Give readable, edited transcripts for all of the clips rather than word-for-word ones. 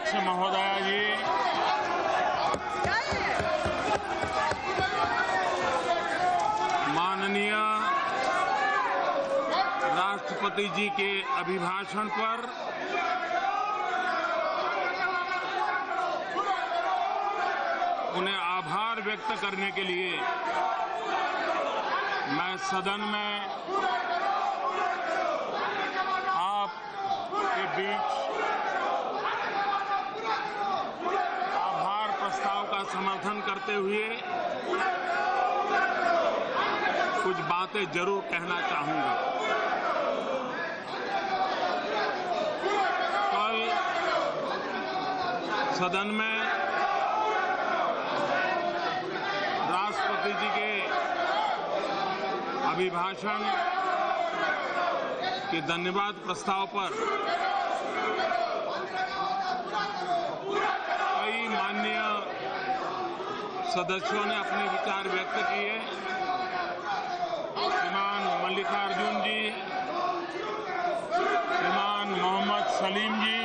अध्यक्ष महोदया जी, माननीय राष्ट्रपति जी के अभिभाषण पर उन्हें आभार व्यक्त करने के लिए मैं सदन में आपके बीच आभार प्रस्ताव का समर्थन करते हुए कुछ बातें जरूर कहना चाहूंगा। कल सदन में राष्ट्रपति जी के अभिभाषण के धन्यवाद प्रस्ताव पर कई माननीय सदस्यों ने अपने विचार व्यक्त किए। श्रीमान मल्लिकार्जुन जी, श्रीमान मोहम्मद सलीम जी,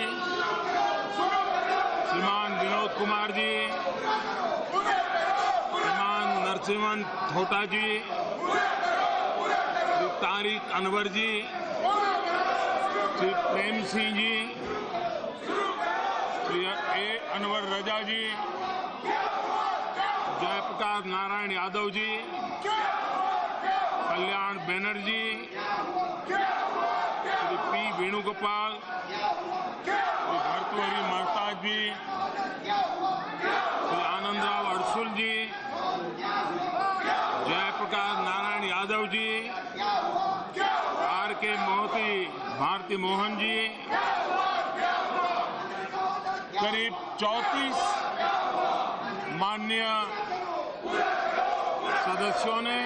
श्रीमान विनोद कुमार जी, श्रीमान Narasimhan Thota ji, Shri Tariq Anwar ji, Shri Prem Singh ji, Shri A Anwar Raza ji, Jayprakash Narayan Yadav ji, Kalyan Banerjee, Shri P Venugopal, Shri Bhartruhari Mahtab ji, Shri Anandrao Adsul ji, Jayprakash Narayan Yadav ji, R K मोहती भारती मोहन जी, करीब 34 माननीय सदस्यों ने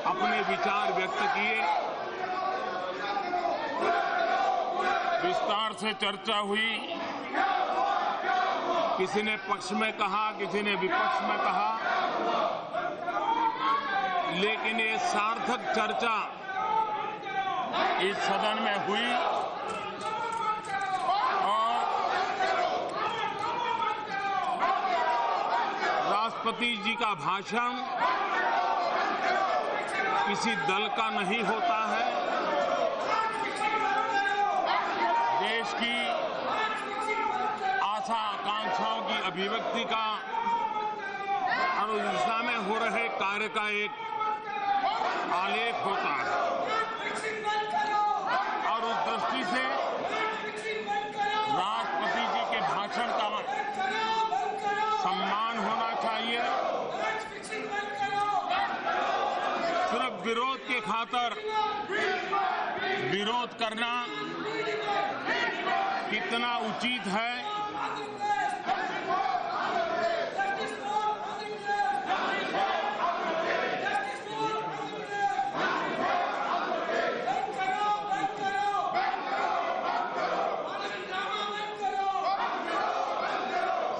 अपने विचार व्यक्त किए। विस्तार से चर्चा हुई। किसी ने पक्ष में कहा, किसी ने विपक्ष में कहा, लेकिन ये सार्थक चर्चा इस सदन में हुई और राष्ट्रपति जी का भाषण किसी दल का नहीं होता है। देश की आशा आकांक्षाओं की अभिव्यक्ति का और उस दिशा में हो रहे कार्य का एक आलेख होता है और उस दृष्टि से राष्ट्रपति जी के भाषण का सम्मान होना चाहिए। सिर्फ विरोध के खातिर विरोध करना कितना उचित है,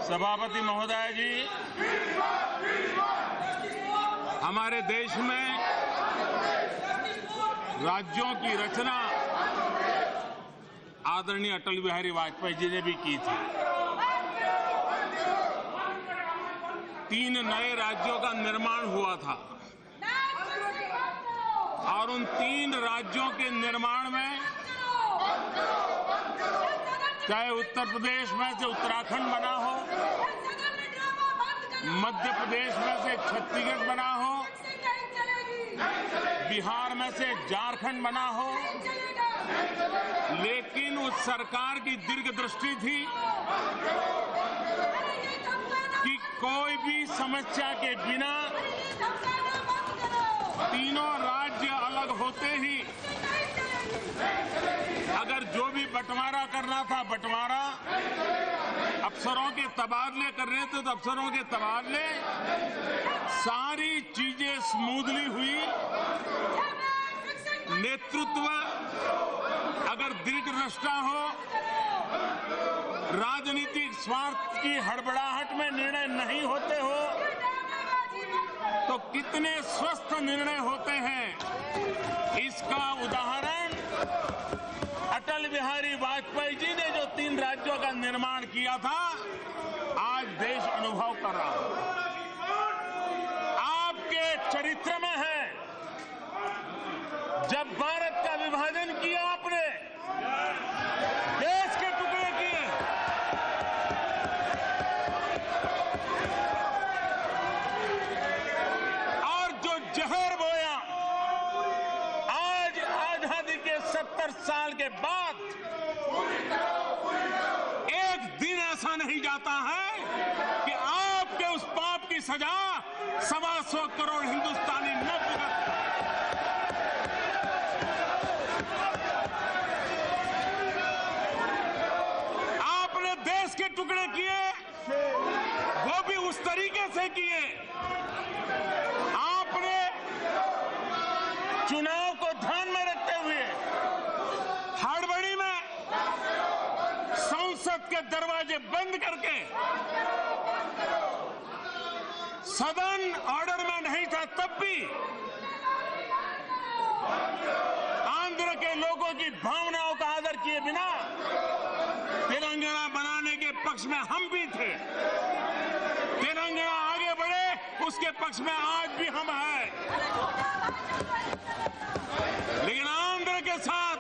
सभापति महोदय जी, हमारे देश में राज्यों की रचना आदरणीय अटल बिहारी वाजपेयी जी ने भी की थी। 3 नए राज्यों का निर्माण हुआ था और उन 3 राज्यों के निर्माण में चाहे उत्तर प्रदेश में से उत्तराखंड बना हो, मध्य प्रदेश में से छत्तीसगढ़ बना हो, बिहार में से झारखंड बना हो, लेकिन उस सरकार की दीर्घ दृष्टि थी कि कोई भी समस्या के बिना तीनों राज्य अलग होते ही अगर जो भी बंटवारा करना था बंटवारा, अफसरों के तबादले करने थे तो अफसरों के तबादले, सारी चीजें स्मूथली हुई। नेतृत्व अगर दीर्घदृष्टा हो, राजनीतिक स्वार्थ की हड़बड़ाहट में निर्णय नहीं होते हो तो कितने स्वस्थ निर्णय होते हैं। इसका उदाहरण अटल अटल बिहारी वाजपेयी जी ने जो 3 राज्यों का निर्माण किया था, आज देश अनुभव कर रहा है। आपके चरित्र में है, जब भारत का विभाजन किया आपने, देश के टुकड़े किए, और जो जहर बोया, आज आजादी के 70 साल के बाद एक दिन ऐसा नहीं जाता है कि आपके उस पाप की सजा 125 करोड़ हिंदुस्तानी न भुगत। आपने देश के टुकड़े किए, वो भी उस तरीके से किए। आपने चुनाव को ध्यान में रखते हुए हड़बड़ी में संसद के दरवाजे बंद करके, सदन ऑर्डर में नहीं था तब भी आंध्र के लोगों की भावनाओं का आदर किए बिना तेलंगाना बनाने के पक्ष में हम भी थे। तेलंगाना आगे बढ़े उसके पक्ष में आज भी हम हैं। लेकिन आंध्र के साथ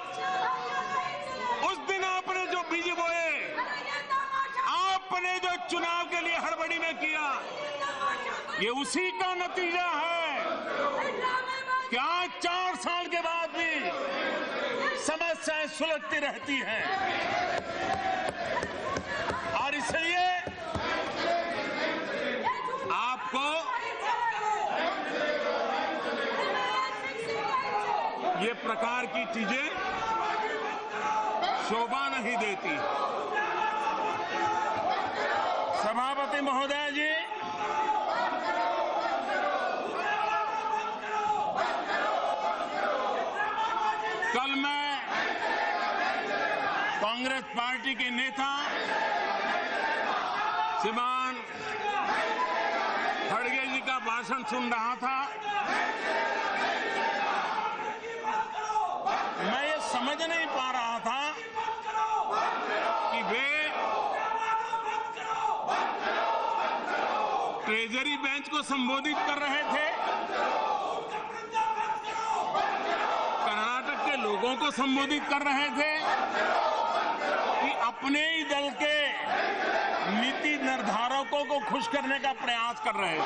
उस दिन आपने जो बीज बोए, आपने जो चुनाव के लिए हड़बड़ी में किया, ये उसी का नतीजा है कि आज 4 साल के बाद भी समस्याएं सुलझती रहती हैं। और इसलिए आपको ये प्रकार की चीजें शोभा नहीं देती। सभापति महोदय जी, कल मैं कांग्रेस पार्टी के नेता श्रीमान खड़गे जी का भाषण सुन रहा था। मैं ये समझ नहीं पा रहा था कि वे ट्रेजरी बेंच को संबोधित कर रहे थे, कर्नाटक के लोगों को संबोधित कर रहे थे, कि अपने ही दल के नीति निर्धारकों को खुश करने का प्रयास कर रहे थे।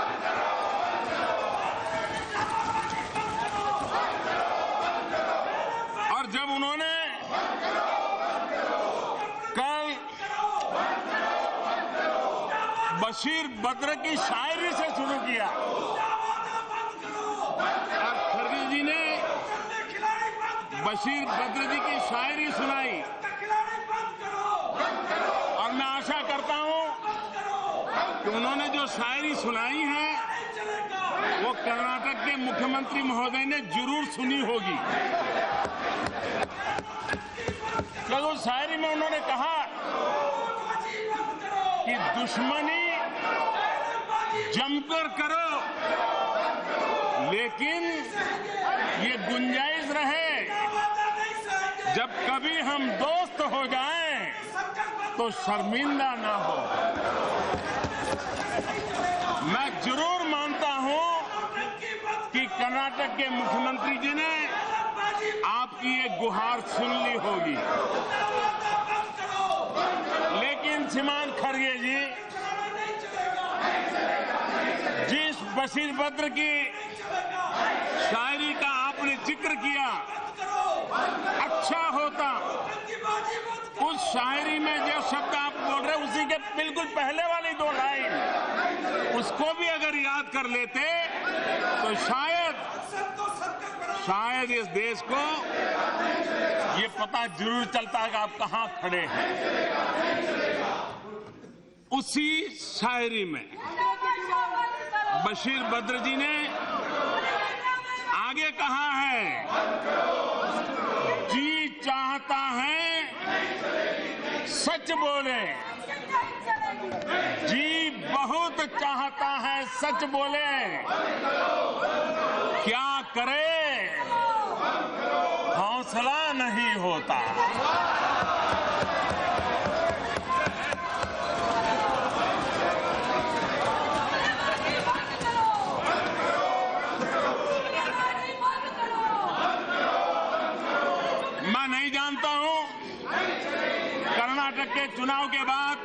और जब उन्होंने कल बशीर बद्र की शायरी से शुरू किया और खड़गे जी ने बशीर बद्र जी की शायरी सुनाई, और मैं आशा करता हूं कि उन्होंने जो शायरी सुनाई है वो कर्नाटक के मुख्यमंत्री महोदय ने जरूर सुनी होगी। कल उस शायरी में उन्होंने कहा कि दुश्मनी जमकर करो, लेकिन ये गुंजाइश रहे जब कभी हम दोस्त हो जाएं तो शर्मिंदा ना हो। मैं जरूर मानता हूं कि कर्नाटक के मुख्यमंत्री जी ने आपकी ये गुहार सुन ली होगी, लेकिन श्रीमान खड़गे जी, जिस बशीर बद्र की शायरी का आपने जिक्र किया, अच्छा होता उस शायरी में जो शब्द आप बोल रहे उसी के बिल्कुल पहले वाली 2 लाइन उसको भी अगर याद कर लेते तो शायद इस देश को ये पता जरूर चलता कि आप कहां खड़े हैं। उसी शायरी में बशीर बद्र जी ने आगे कहा है, जी चाहता है सच बोले, जी बहुत चाहता है सच बोले, क्या करे हौसला नहीं होता। के चुनाव के बाद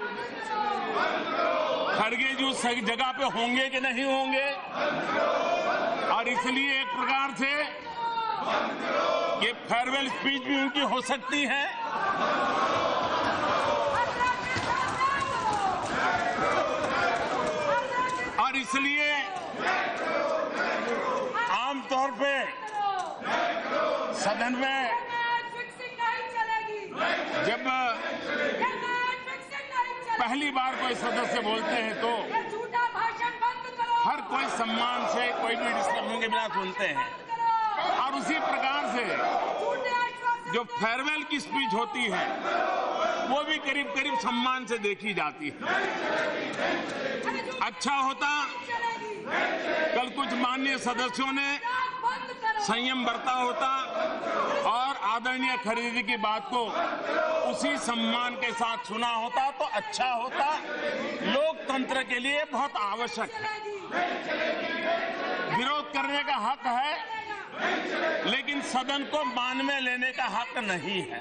खड़गे जी उस जगह पे होंगे कि नहीं होंगे, और इसलिए एक प्रकार से ये फेयरवेल स्पीच भी उनकी हो सकती है। और इसलिए आमतौर पे सदन में जब पहली बार कोई सदस्य बोलते हैं तो हर कोई सम्मान से, कोई भी डिस्टर्बेंस के बिना सुनते हैं, और उसी प्रकार से जो फेयरवेल की स्पीच होती है वो भी करीब करीब सम्मान से देखी जाती है। अच्छा होता कल कुछ माननीय सदस्यों ने संयम बरता होता और आदरणीय खड़गे की बात को उसी सम्मान के साथ सुना होता तो अच्छा होता। लोकतंत्र के लिए बहुत आवश्यक है। विरोध करने का हक है, लेकिन सदन को मान में लेने का हक नहीं है।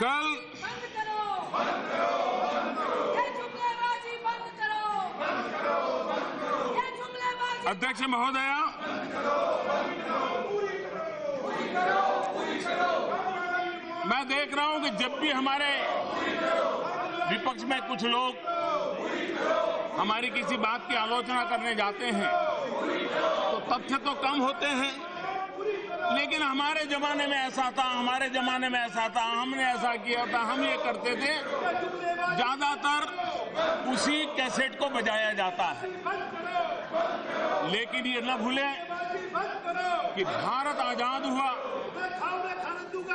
कल अध्यक्ष महोदया, मैं देख रहा हूं कि जब भी हमारे विपक्ष में कुछ लोग हमारी किसी बात की आलोचना करने जाते हैं तो तथ्य तो कम होते हैं, लेकिन हमारे जमाने में ऐसा था, हमारे जमाने में ऐसा था, हमने ऐसा किया था, हम ये करते थे, ज्यादातर उसी कैसेट को बजाया जाता है। लेकिन ये न भूलें कि भारत आजाद हुआ,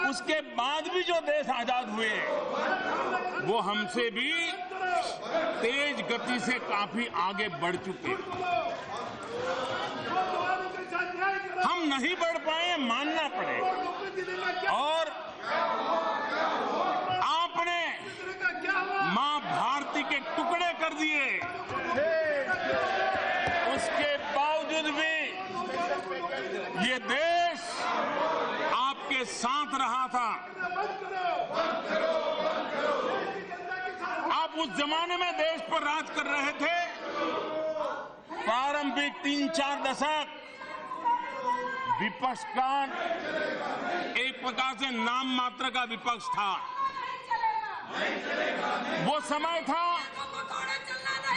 उसके बाद भी जो देश आजाद हुए वो हमसे भी तेज गति से काफी आगे बढ़ चुके। हम नहीं बढ़ पाए, मानना पड़ेगा। और आपने मां भारती के टुकड़े कर दिए, उसके बावजूद भी ये देश आपके साथ रहा था। आप उस जमाने में देश पर राज कर रहे थे। प्रारंभिक 3-4 दशक विपक्ष का एक प्रकार से नाम मात्र का विपक्ष था। वो समय था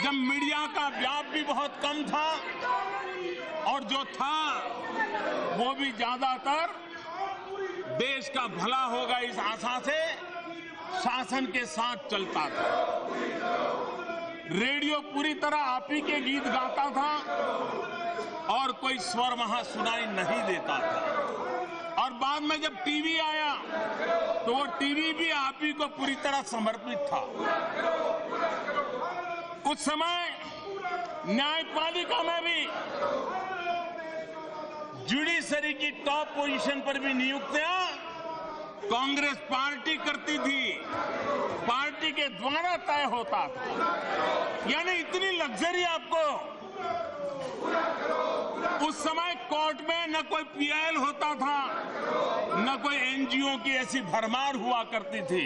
जब मीडिया का व्याप भी बहुत कम था और जो था वो भी ज्यादातर देश का भला होगा इस आशा से शासन के साथ चलता था। रेडियो पूरी तरह आप ही के गीत गाता था और कोई स्वर वहां सुनाई नहीं देता था। और बाद में जब टीवी आया तो वो टीवी भी आप ही को पूरी तरह समर्पित था। कुछ समय न्यायपालिका में भी जुडिशरी की टॉप पोजीशन पर भी नियुक्तियां कांग्रेस पार्टी करती थी, पार्टी के द्वारा तय होता था। यानी इतनी लग्जरी आपको उस समय कोर्ट में न कोई पीआईएल होता था, न कोई एनजीओ की ऐसी भरमार हुआ करती थी।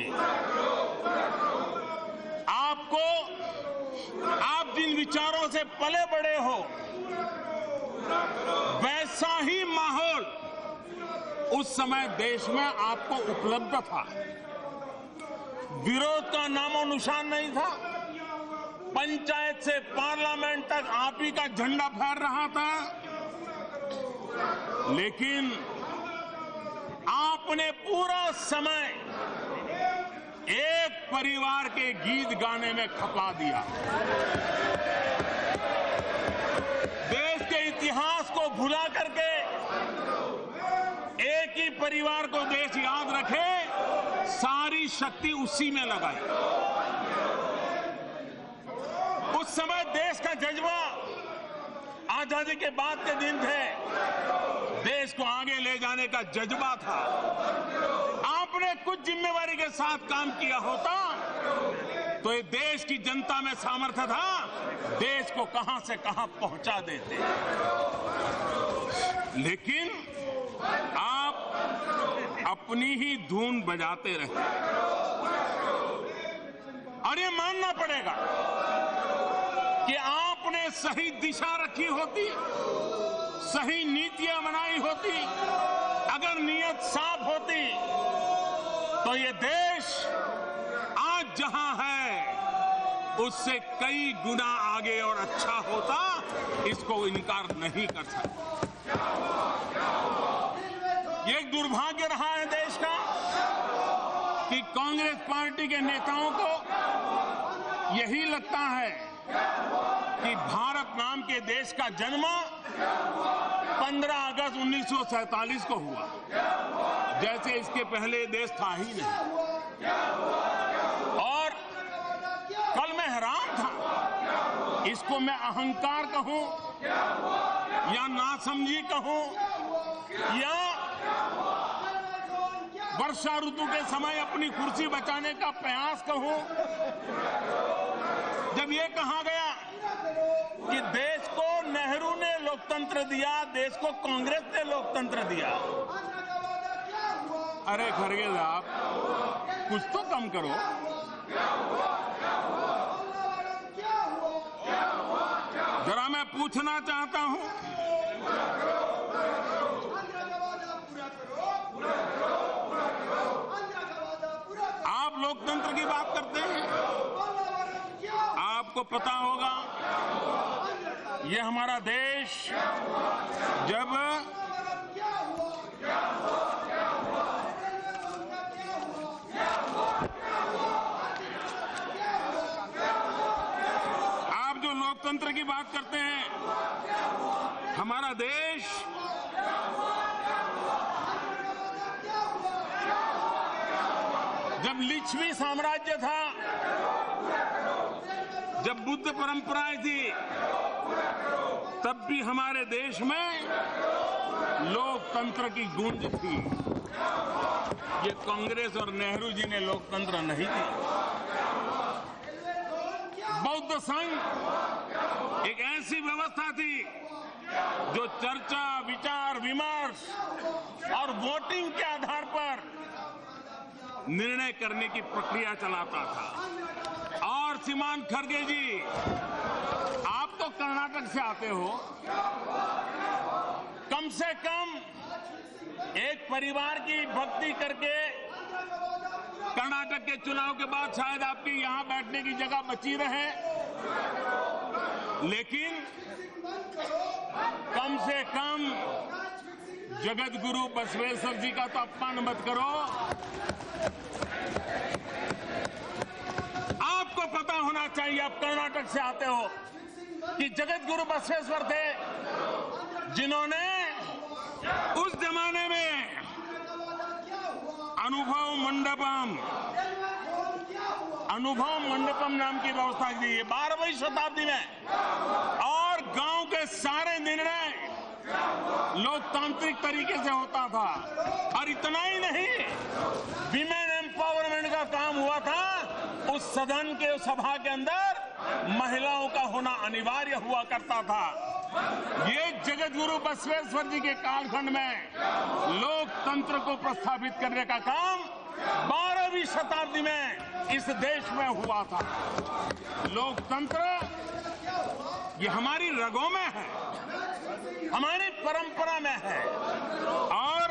आपको, आप जिन विचारों से पले बड़े हो, वैसा ही माहौल उस समय देश में आपको उपलब्ध था। विरोध का नामो निशान नहीं था। पंचायत से पार्लियामेंट तक आप ही का झंडा फहर रहा था। लेकिन आपने पूरा समय एक परिवार के गीत गाने में खपा दिया। देश के इतिहास को भुला करके एक ही परिवार को देश याद रखे, सारी शक्ति उसी में लगाई। उस समय देश का जज्बा, आजादी के बाद के दिन थे, देश को आगे ले जाने का जज्बा था। आपने कुछ जिम्मेवारी के साथ काम किया होता तो ये देश की जनता में सामर्थ्य था, देश को कहां से कहां पहुंचा देते। लेकिन आप अपनी ही धुन बजाते रहे। और ये मानना पड़ेगा कि आपने सही दिशा रखी होती, सही नीतियां बनाई होती, अगर नीयत साफ होती, तो ये देश आज जहां है उससे कई गुना आगे और अच्छा होता। इसको इनकार नहीं कर सकता। ये एक दुर्भाग्य रहा है देश का कि कांग्रेस पार्टी के नेताओं को यही लगता है कि भारत नाम के देश का जन्म 15 अगस्त 1947 को हुआ, जैसे इसके पहले देश था ही नहीं। और कल मैं हैरान था, इसको मैं अहंकार कहूं या नासमझी कहूं या वर्षा ऋतु के समय अपनी कुर्सी बचाने का प्रयास कहूं, जब ये कहा गया कि देश को नेहरू ने लोकतंत्र दिया, देश को कांग्रेस ने लोकतंत्र दिया। अरे खड़गे साहब, कुछ तो कम करो। जरा मैं पूछना चाहता हूं, आप लोकतंत्र की बात करते हैं, आपको पता होगा ये हमारा देश जब आप जो लोकतंत्र की बात करते हैं, हमारा देश जब लिच्छवी साम्राज्य था, जब बुद्ध परंपराएं थी, तब भी हमारे देश में लोकतंत्र की गूंज थी। ये कांग्रेस और नेहरू जी ने लोकतंत्र नहीं दी। बौद्ध संघ एक ऐसी व्यवस्था थी जो चर्चा, विचार विमर्श और वोटिंग के आधार पर निर्णय करने की प्रक्रिया चलाता था। और श्रीमान खड़गे जी, आप तो कर्नाटक से आते हो, कम से कम एक परिवार की भक्ति करके कर्नाटक के चुनाव के बाद शायद आपकी यहां बैठने की जगह बची रहे, लेकिन कम से कम जगत गुरु बसवेश्वर जी का तो अपमान मत करो। आपको पता होना चाहिए, आप कर्नाटक से आते हो, कि जगत गुरु बसवेश्वर थे जिन्होंने उस जमाने में अनुभव मंडपम नाम की व्यवस्था की है 12वीं शताब्दी में। और गांव के सारे निर्णय लोकतांत्रिक तरीके से होता था। और इतना ही नहीं, विमेन एम्पावरमेंट का काम हुआ था। उस सदन के सभा के अंदर महिलाओं का होना अनिवार्य हुआ करता था। ये जगत गुरु बसवेश्वर जी के कालखंड में लोकतंत्र को प्रस्थापित करने का काम 12वीं शताब्दी में इस देश में हुआ था। लोकतंत्र ये हमारी रगों में है, हमारी परंपरा में है। और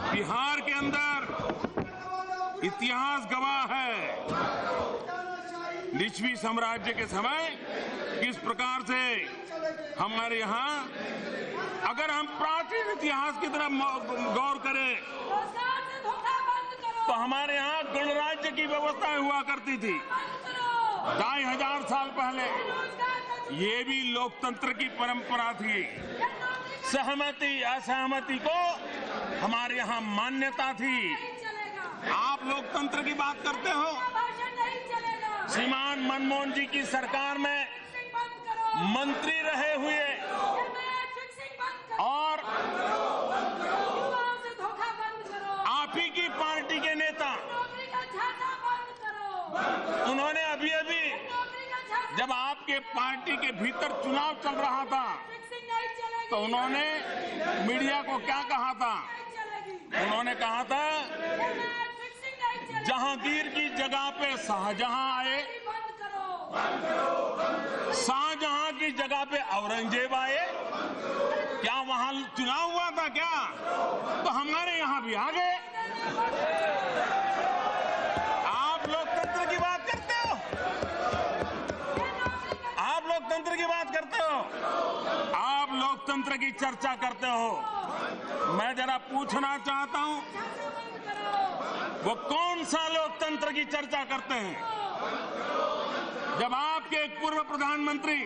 बिहार के अंदर इतिहास गवाह है, लिच्छवी साम्राज्य के समय किस प्रकार से हमारे यहाँ, अगर हम प्राचीन इतिहास की तरफ गौर करें तो हमारे यहाँ गणराज्य की व्यवस्था हुआ करती थी 2500 साल पहले। ये भी लोकतंत्र की परंपरा थी। सहमति असहमति को हमारे यहाँ मान्यता थी। आप लोकतंत्र की बात करते हो, श्रीमान मनमोहन जी की सरकार में मंत्री रहे हुए और आप ही की पार्टी के नेता, उन्होंने अभी जब आपके पार्टी के भीतर चुनाव चल रहा था तो उन्होंने मीडिया को क्या कहा था उन्होंने कहा था जहांगीर की जगह पे शाहजहां आए, शाहजहां की जगह पे औरंगजेब आए। क्या वहां चुनाव हुआ था क्या? तो हमारे यहां भी आ गए। आप लोकतंत्र की बात करते हो, आप लोकतंत्र की बात करते हो, आप लोकतंत्र की चर्चा करते हो। मैं जरा पूछना चाहता हूं, वो कौन सा लोकतंत्र की चर्चा करते हैं? जब आपके एक पूर्व प्रधानमंत्री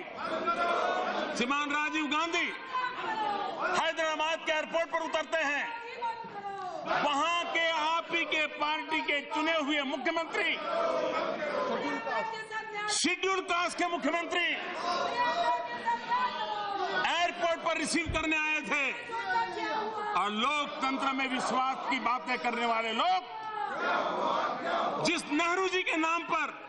श्रीमान राजीव गांधी हैदराबाद के एयरपोर्ट पर उतरते हैं, वहां के आप ही के पार्टी के चुने हुए मुख्यमंत्री, शेड्यूल कास्ट के मुख्यमंत्री एयरपोर्ट पर रिसीव करने आए थे। और लोकतंत्र में विश्वास की बातें करने वाले लोग, जिस नेहरू जी के नाम पर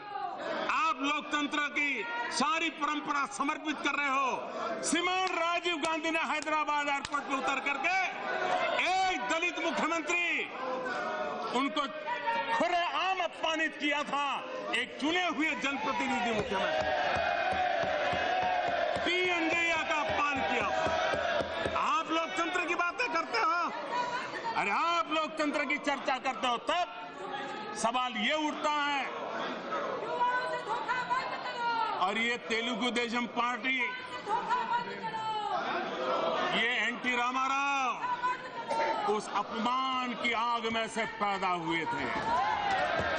आप लोकतंत्र की सारी परंपरा समर्पित कर रहे हो, श्रीमान राजीव गांधी ने हैदराबाद एयरपोर्ट पर उतर करके एक दलित मुख्यमंत्री, उनको खुलेआम अपमानित किया था, एक चुने हुए जनप्रतिनिधि मुख्यमंत्री पीएनजैया का अपमान किया। आप लोकतंत्र की बातें करते हो, अरे आप लोकतंत्र की चर्चा करते हो, तब सवाल ये उठता है। और ये तेलुगु देशम पार्टी, ये एनटी रामाराव उस अपमान की आग में से पैदा हुए थे,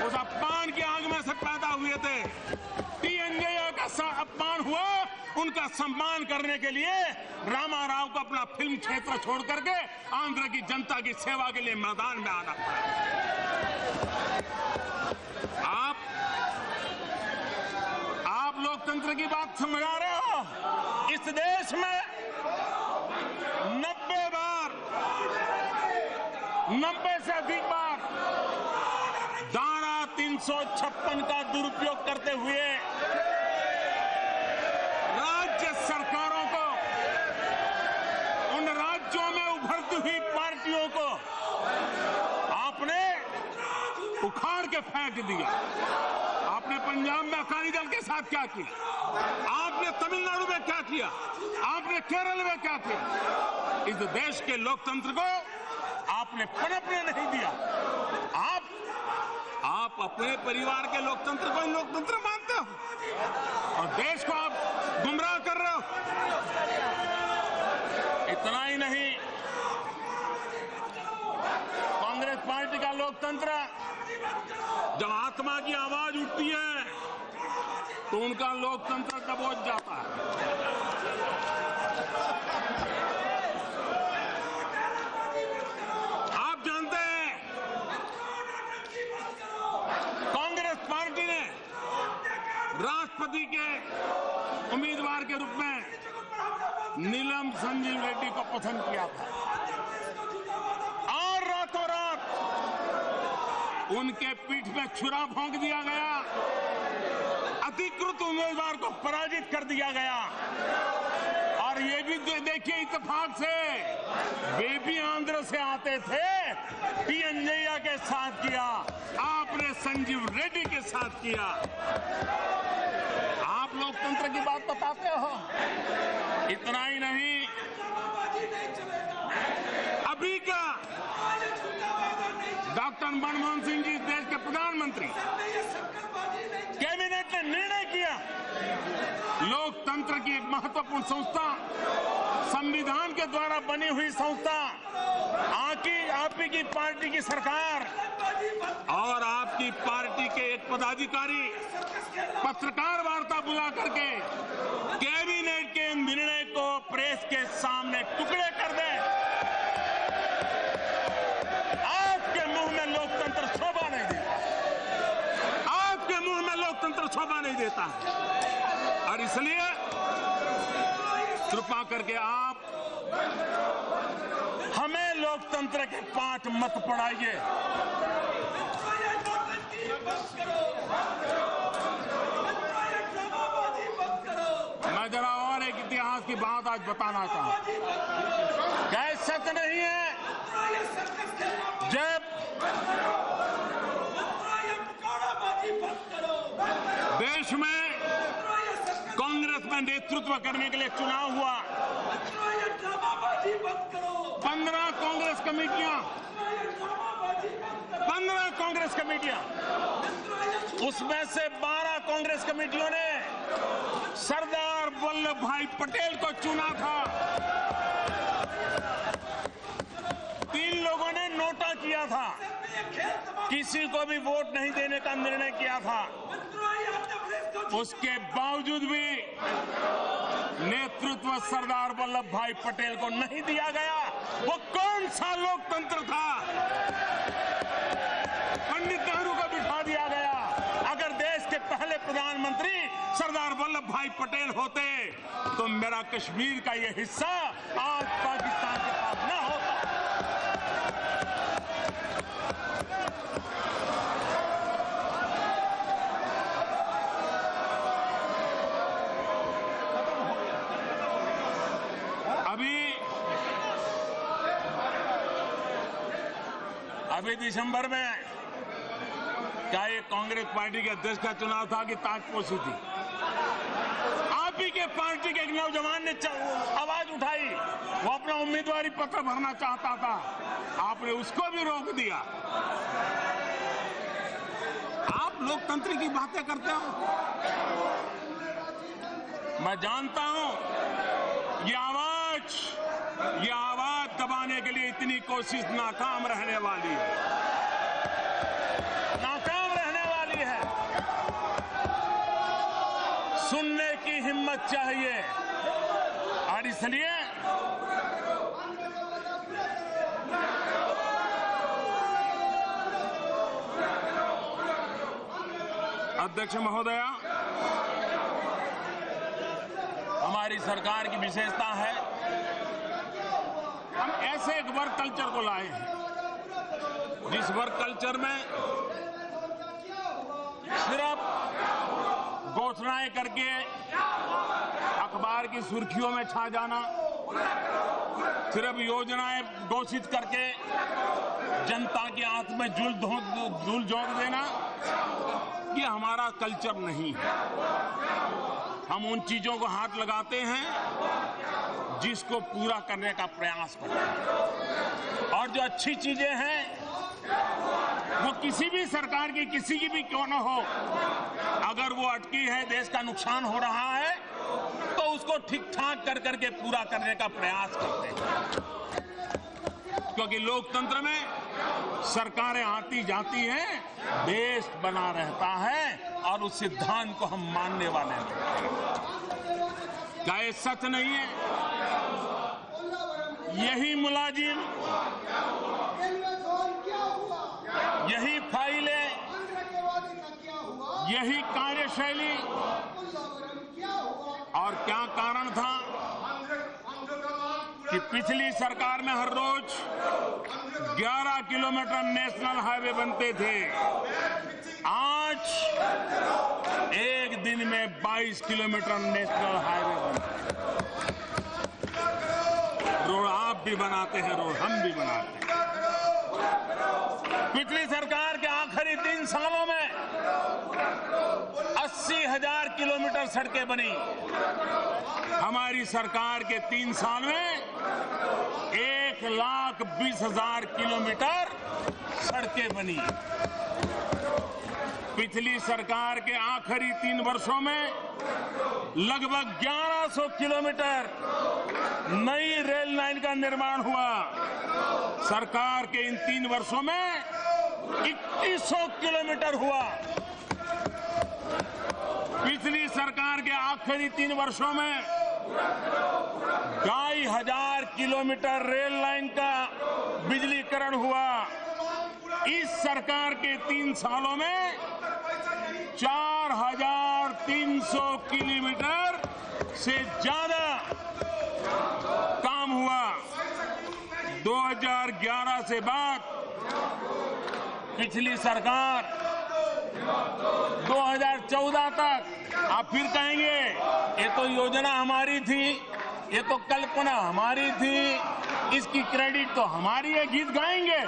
उस अपमान की आग में से पैदा हुए थे। पीएनजैया का अपमान हुआ, उनका सम्मान करने के लिए रामाराव को अपना फिल्म क्षेत्र छोड़ करके आंध्र की जनता की सेवा के लिए मैदान में आना पड़ा। आप लोकतंत्र की बात समझा रहे हो? इस देश में 90 से अधिक बार धारा 356 का दुरुपयोग करते हुए राज्य सरकारों को, उन राज्यों में उभरती हुई पार्टियों को आपने उखाड़ के फेंक दिया। आपने पंजाब में अकाली दल के साथ क्या किया? आपने तमिलनाडु में क्या किया? आपने केरल में क्या किया? इस देश के लोकतंत्र को आपने पनपने नहीं दिया। आप अपने परिवार के लोकतंत्र को लोकतंत्र मानते हो और देश को आप गुमराह कर रहे हो। इतना ही नहीं, कांग्रेस पार्टी का लोकतंत्र, जब आत्मा की आवाज उठती है तो उनका लोकतंत्र दबोच जाता है। आप जानते हैं, कांग्रेस पार्टी ने राष्ट्रपति के उम्मीदवार के रूप में नीलम संजीव रेड्डी को पसंद किया था और रातों रात उनके पीठ में छुरा भोंक दिया गया, अधिकृत उम्मीदवार को पराजित कर दिया गया। और ये भी देखिए, इत्तेफाक से वे भी आंध्र से आते थे, पीएनजैया के साथ किया, आपने संजीव रेड्डी के साथ किया। आप लोकतंत्र की बात बताते हो। इतना ही नहीं, अभी का डॉक्टर मनमोहन सिंह जी, देश के प्रधानमंत्री, कैबिनेट ने निर्णय किया, लोकतंत्र की एक महत्वपूर्ण संस्था, संविधान के द्वारा बनी हुई संस्था, आप ही की पार्टी की सरकार और आपकी पार्टी के एक पदाधिकारी पत्रकार वार्ता बुला करके कैबिनेट के निर्णय को प्रेस के सामने टुकड़े कर दे। आपके मुंह में लोकतंत्र शोभा नहीं देता, आपके मुंह में लोकतंत्र शोभा नहीं देता। और इसलिए कृपा करके आप हमें लोकतंत्र के पाठ मत पढ़ाइए। मैं जरा और एक इतिहास की बात आज बताना चाहूं। क्या सच नहीं है जब देश में कांग्रेस में नेतृत्व करने के लिए चुनाव हुआ, 15 कांग्रेस कमेटियां, उसमें से 12 कांग्रेस कमेटियों ने सरदार वल्लभ भाई पटेल को चुना था। 3 लोगों ने नोटा किया था, किसी को भी वोट नहीं देने का निर्णय किया था। उसके बावजूद भी नेतृत्व सरदार वल्लभ भाई पटेल को नहीं दिया गया। वो कौन सा लोकतंत्र था? पंडित नेहरू को बिठा दिया गया। अगर देश के पहले प्रधानमंत्री सरदार वल्लभ भाई पटेल होते तो मेरा कश्मीर का ये हिस्सा आज पाकिस्तान के पास न होता। अभी दिसंबर में क्या ये कांग्रेस पार्टी के अध्यक्ष का चुनाव था कि ताजपोशी थी? आप ही के पार्टी के एक नौजवान ने आवाज उठाई, वो अपना उम्मीदवारी पत्र भरना चाहता था, आपने उसको भी रोक दिया। आप लोकतंत्र की बातें करते हो। मैं जानता हूं ये आवाज दबाने के लिए इतनी कोशिश नाकाम रहने वाली है, सुनने की हिम्मत चाहिए। और इसलिए अध्यक्ष महोदया, हमारी सरकार की विशेषता है, हम ऐसे एक वर्क कल्चर को लाए हैं जिस वर्क कल्चर में सिर्फ घोषणाएं करके अखबार की सुर्खियों में छा जाना, सिर्फ योजनाएं घोषित करके जनता के हाथ में धूल झोंक देना, ये हमारा कल्चर नहीं है। हम उन चीजों को हाथ लगाते हैं जिसको पूरा करने का प्रयास करते हैं, और जो अच्छी चीजें हैं वो किसी भी सरकार की, किसी की भी क्यों न हो, अगर वो अटकी है, देश का नुकसान हो रहा है, तो उसको ठीक ठाक कर करके पूरा करने का प्रयास करते हैं। क्योंकि लोकतंत्र में सरकारें आती जाती हैं, देश बना रहता है, और उस सिद्धांत को हम मानने वाले हैं। क्या ये सच नहीं है? यही मुलाजिम, यही फाइलें, यही कार्यशैली, और क्या कारण था कि पिछली सरकार में हर रोज 11 किलोमीटर नेशनल हाईवे बनते थे, आज एक दिन में 22 किलोमीटर नेशनल हाईवे बनते हैं। रोड आप भी बनाते हैं, रोड हम भी बनाते हैं। पिछली सरकार के आखिरी 3 सालों में 80,000 किलोमीटर सड़कें बनी। हमारी सरकार के 3 साल में 1,20,000 किलोमीटर सड़कें बनी। पिछली सरकार के आखिरी 3 वर्षों में लगभग 1100 किलोमीटर नई रेल लाइन का निर्माण हुआ। सरकार के इन 3 वर्षों में 2100 किलोमीटर हुआ। पिछली सरकार के आखिरी 3 वर्षों में 2,500 किलोमीटर रेल लाइन का बिजलीकरण हुआ। इस सरकार के 3 सालों में 4,300 किलोमीटर से ज्यादा काम हुआ। 2011 से बाद पिछली सरकार 2014 तक, आप फिर कहेंगे ये तो योजना हमारी थी, ये तो कल्पना हमारी थी, इसकी क्रेडिट तो हमारी है, गीत गाएंगे।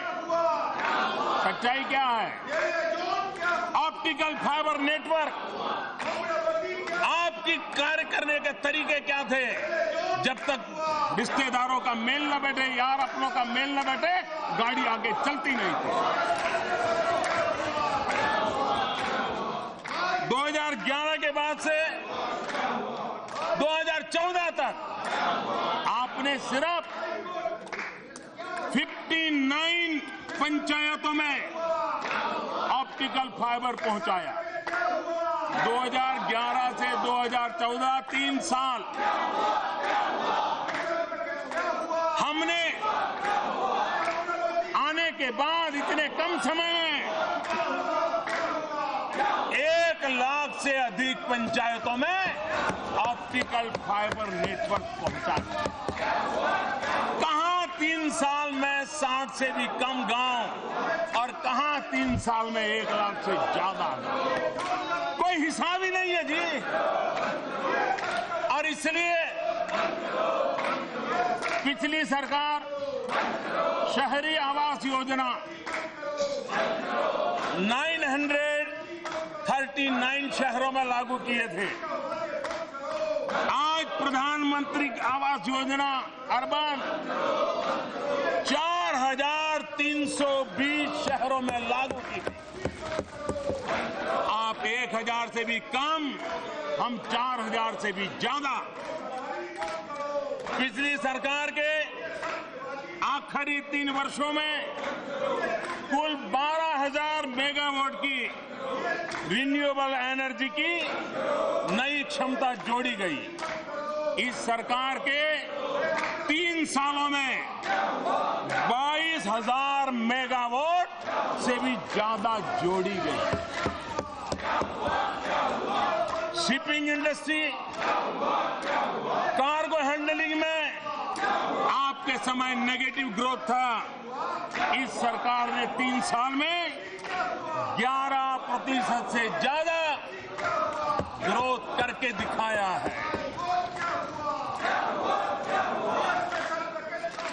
सच्चाई क्या है? ऑप्टिकल फाइबर नेटवर्क, आपकी कार्य करने के तरीके क्या थे? जब तक रिश्तेदारों का मेल न बैठे, यार अपनों का मेल न बैठे, गाड़ी आगे चलती नहीं थी। 2011 के बाद से 2014 तक आपने सिर्फ 59 पंचायतों में ऑप्टिकल फाइबर पहुंचाया। 2011 से 2014 3 साल हमने आने के बाद इतने कम समय में 1 लाख से अधिक पंचायतों में ऑप्टिकल फाइबर नेटवर्क पहुंचा। कहां 3 साल में 60 से भी कम गांव और कहां 3 साल में 1 लाख से ज्यादा, कोई हिसाब ही नहीं है जी। और इसलिए पिछली सरकार शहरी आवास योजना 939 शहरों में लागू किए थे। आज प्रधानमंत्री आवास योजना अर्बन 4320 शहरों में लागू की। आप 1000 से भी कम, हम 4000 से भी ज्यादा। पिछली सरकार के आखिरी 3 वर्षों में कुल 12,000 मेगावाट की रिन्यूएबल एनर्जी की नई क्षमता जोड़ी गई। इस सरकार के 3 सालों में 22,000 मेगावाट से भी ज्यादा जोड़ी गई। शिपिंग इंडस्ट्री, कार्गो हैंडलिंग में आपके समय नेगेटिव ग्रोथ था। इस सरकार ने 3 साल में 11% से ज्यादा ग्रोथ करके दिखाया है।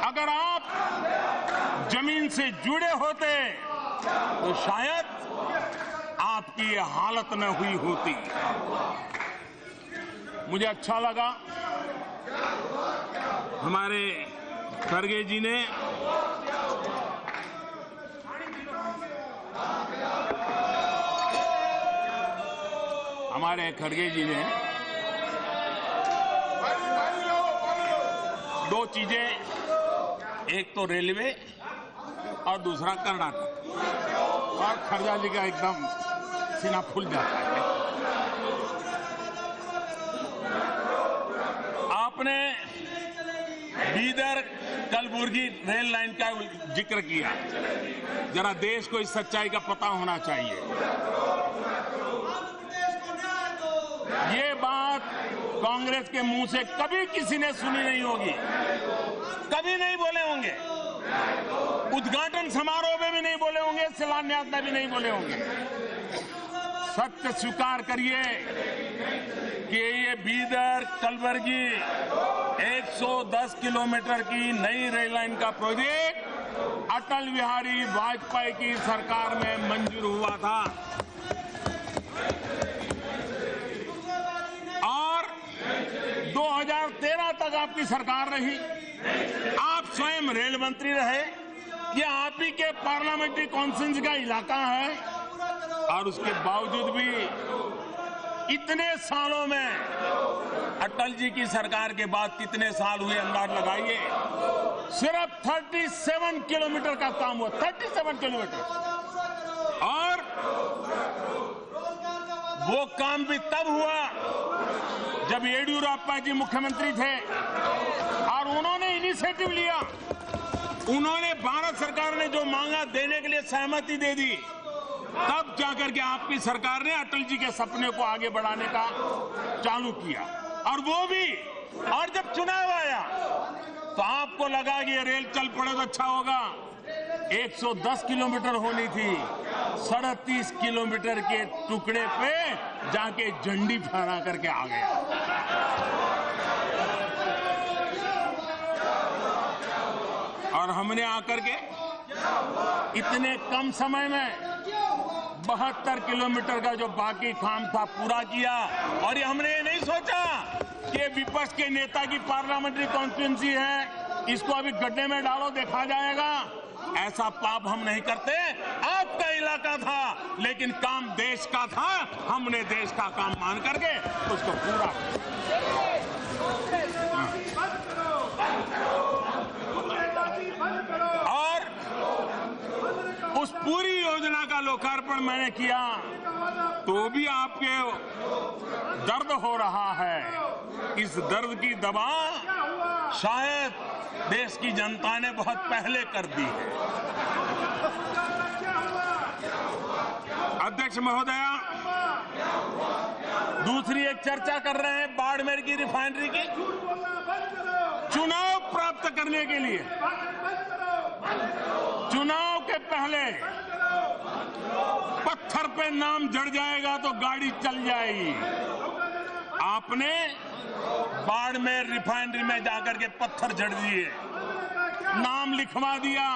अगर आप जमीन से जुड़े होते तो शायद आपकी ये हालत न हुई होती। मुझे अच्छा लगा हमारे खड़गे जी ने दो चीजें, एक तो रेलवे और दूसरा कर्नाटक, और खड़गा जी का एकदम सीना फूल जाता है। आपने बीदर कलबुर्गी रेल लाइन का जिक्र किया। जरा देश को इस सच्चाई का पता होना चाहिए। ये बात कांग्रेस के मुंह से कभी किसी ने सुनी नहीं होगी, कभी नहीं बोले होंगे, उद्घाटन समारोह में भी नहीं बोले होंगे, शिलान्यास में भी नहीं बोले होंगे। सत्य स्वीकार करिए कि ये बीदर कलबुर्गी 110 किलोमीटर की नई रेल लाइन का प्रोजेक्ट अटल बिहारी वाजपेयी की सरकार में मंजूर हुआ था और 2013 तक आपकी सरकार रही। आप स्वयं रेल मंत्री रहे। ये आप ही के पार्लियामेंट्री कॉन्फ्रेंस का इलाका है और उसके बावजूद भी इतने सालों में अटल जी की सरकार के बाद कितने साल हुए अंदाज लगाइए। सिर्फ 37 किलोमीटर का काम हुआ, 37 किलोमीटर। और वो काम भी तब हुआ जब येडियुरप्पा जी मुख्यमंत्री थे और उन्होंने इनिशिएटिव लिया। उन्होंने भारत सरकार ने जो मांगा देने के लिए सहमति दे दी। तब जाकर के आपकी सरकार ने अटल जी के सपने को आगे बढ़ाने का चालू किया। और वो भी, और जब चुनाव आया तो आपको लगा कि ये रेल चल पड़े तो अच्छा होगा। 110 किलोमीटर होनी थी, 37 किलोमीटर के टुकड़े पे जाके झंडी फहरा करके आ गया। और हमने आकर के इतने कम समय में 72 किलोमीटर का जो बाकी काम था पूरा किया। और ये हमने ये नहीं सोचा कि विपक्ष के नेता की पार्लियामेंट्री कॉन्स्टिट्यूंसी है, इसको अभी गड्ढे में डालो देखा जाएगा। ऐसा पाप हम नहीं करते। आपका इलाका था लेकिन काम देश का था, हमने देश का काम मान करके उसको पूरा। और उस पूरी योजना का लोकार्पण मैंने किया तो भी आपके दर्द हो रहा है। इस दर्द की दवा शायद देश की जनता ने बहुत पहले कर दी है। अध्यक्ष महोदया, दूसरी एक चर्चा कर रहे हैं बाड़मेर की रिफाइनरी की। चुनाव प्राप्त करने के लिए चुनाव के पहले पत्थर पे नाम जड़ जाएगा तो गाड़ी चल जाएगी। आपने बाड़मेर रिफाइनरी में जाकर के पत्थर जड़ दिए, नाम लिखवा दिया,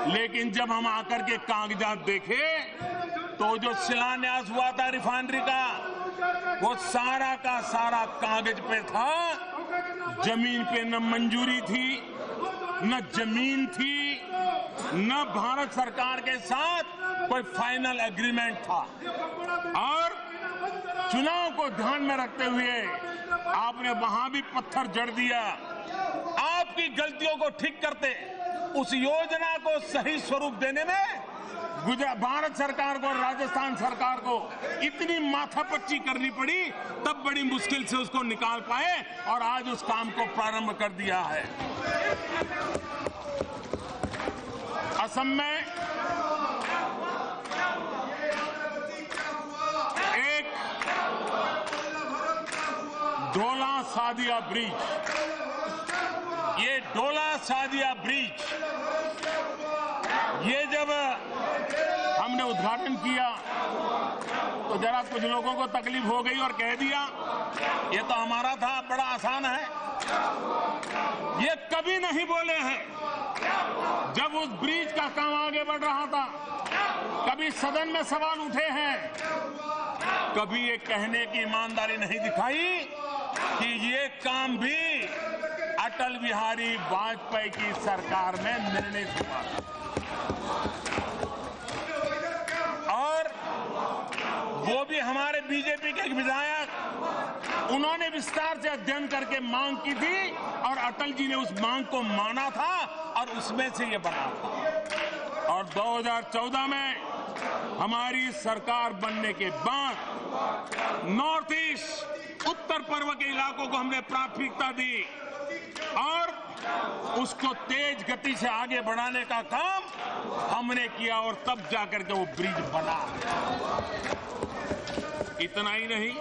लेकिन जब हम आकर के कागजात देखे तो जो शिलान्यास हुआ था रिफाइनरी का, वो सारा का सारा कागज पे था। जमीन पे न मंजूरी थी, न जमीन थी, न भारत सरकार के साथ कोई फाइनल एग्रीमेंट था। और चुनाव को ध्यान में रखते हुए आपने वहां भी पत्थर जड़ दिया। आपकी गलतियों को ठीक करते, उस योजना को सही स्वरूप देने में भारत सरकार को, राजस्थान सरकार को इतनी माथापच्ची करनी पड़ी, तब बड़ी मुश्किल से उसको निकाल पाए और आज उस काम को प्रारंभ कर दिया है। असम में एक ढोला सादिया ब्रिज, ये ढोला सादिया ब्रिज, ये जब हमने उद्घाटन किया तो जरा कुछ लोगों को तकलीफ हो गई और कह दिया ये तो हमारा था, बड़ा आसान है। ये कभी नहीं बोले हैं जब उस ब्रिज का काम आगे बढ़ रहा था। कभी सदन में सवाल उठे हैं, कभी ये कहने की ईमानदारी नहीं दिखाई कि ये काम भी अटल बिहारी वाजपेयी की सरकार में निर्णित हुआ। और वो भी हमारे बीजेपी के एक विधायक, उन्होंने विस्तार से अध्ययन करके मांग की थी और अटल जी ने उस मांग को माना था और उसमें से ये बना था। और 2014 में हमारी सरकार बनने के बाद नॉर्थ ईस्ट, उत्तर पूर्व के इलाकों को हमने प्राथमिकता दी और उसको तेज गति से आगे बढ़ाने का काम हमने किया और तब जाकर के वो ब्रिज बना। इतना ही नहीं,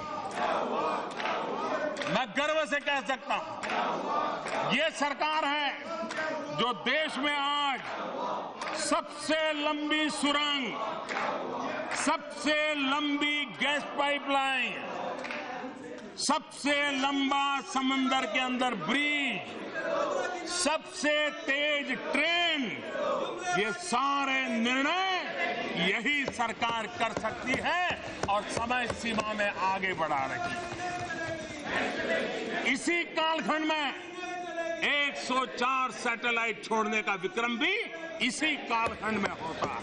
मैं गर्व से कह सकता हूं ये सरकार है जो देश में आज सबसे लंबी सुरंग, सबसे लंबी गैस पाइपलाइन, सबसे लंबा समंदर के अंदर ब्रिज, सबसे तेज ट्रेन, ये सारे निर्णय यही सरकार कर सकती है और समय सीमा में आगे बढ़ा रही है। इसी कालखंड में 104 सैटेलाइट छोड़ने का विक्रम भी इसी कालखंड में होता है।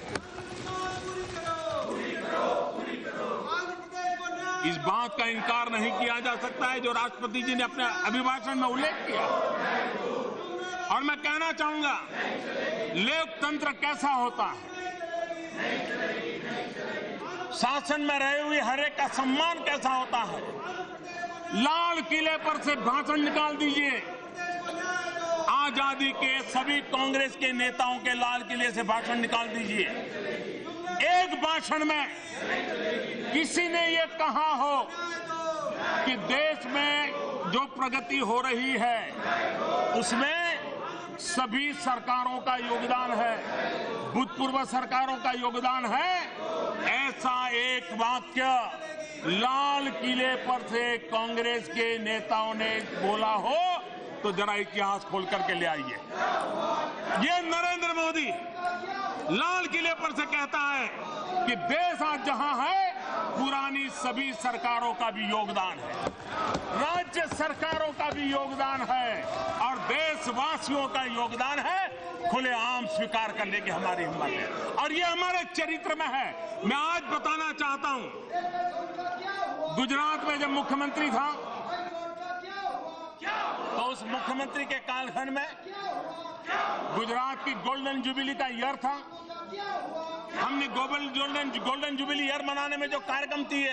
इस बात का इनकार नहीं किया जा सकता है जो राष्ट्रपति जी ने अपने अभिभाषण में उल्लेख किया। और मैं कहना चाहूंगा लोकतंत्र कैसा होता है, शासन में रहे हुए हर एक का सम्मान कैसा होता है। लाल किले पर से भाषण निकाल दीजिए, आजादी के सभी कांग्रेस के नेताओं के लाल किले से भाषण निकाल दीजिए, एक भाषण में किसी ने ये कहा हो कि देश में जो प्रगति हो रही है उसमें सभी सरकारों का योगदान है, भूतपूर्व सरकारों का योगदान है, ऐसा एक वाक्य लाल किले पर से कांग्रेस के नेताओं ने बोला हो तो जरा इतिहास खोल करके ले आइए। ये नरेंद्र मोदी लाल किले पर से कहता है कि देश आज जहां है पुरानी सभी सरकारों का भी योगदान है, राज्य सरकारों का भी योगदान है और देशवासियों का योगदान है, खुलेआम स्वीकार करने की हमारी हिम्मत है और ये हमारे चरित्र में है। मैं आज बताना चाहता हूं, गुजरात में जब मुख्यमंत्री था तो उस मुख्यमंत्री के कालखंड में गुजरात की गोल्डन जुबिली का ईयर था। हमने गोल्डन जुबिली ईयर मनाने में जो कार्यक्रम किए,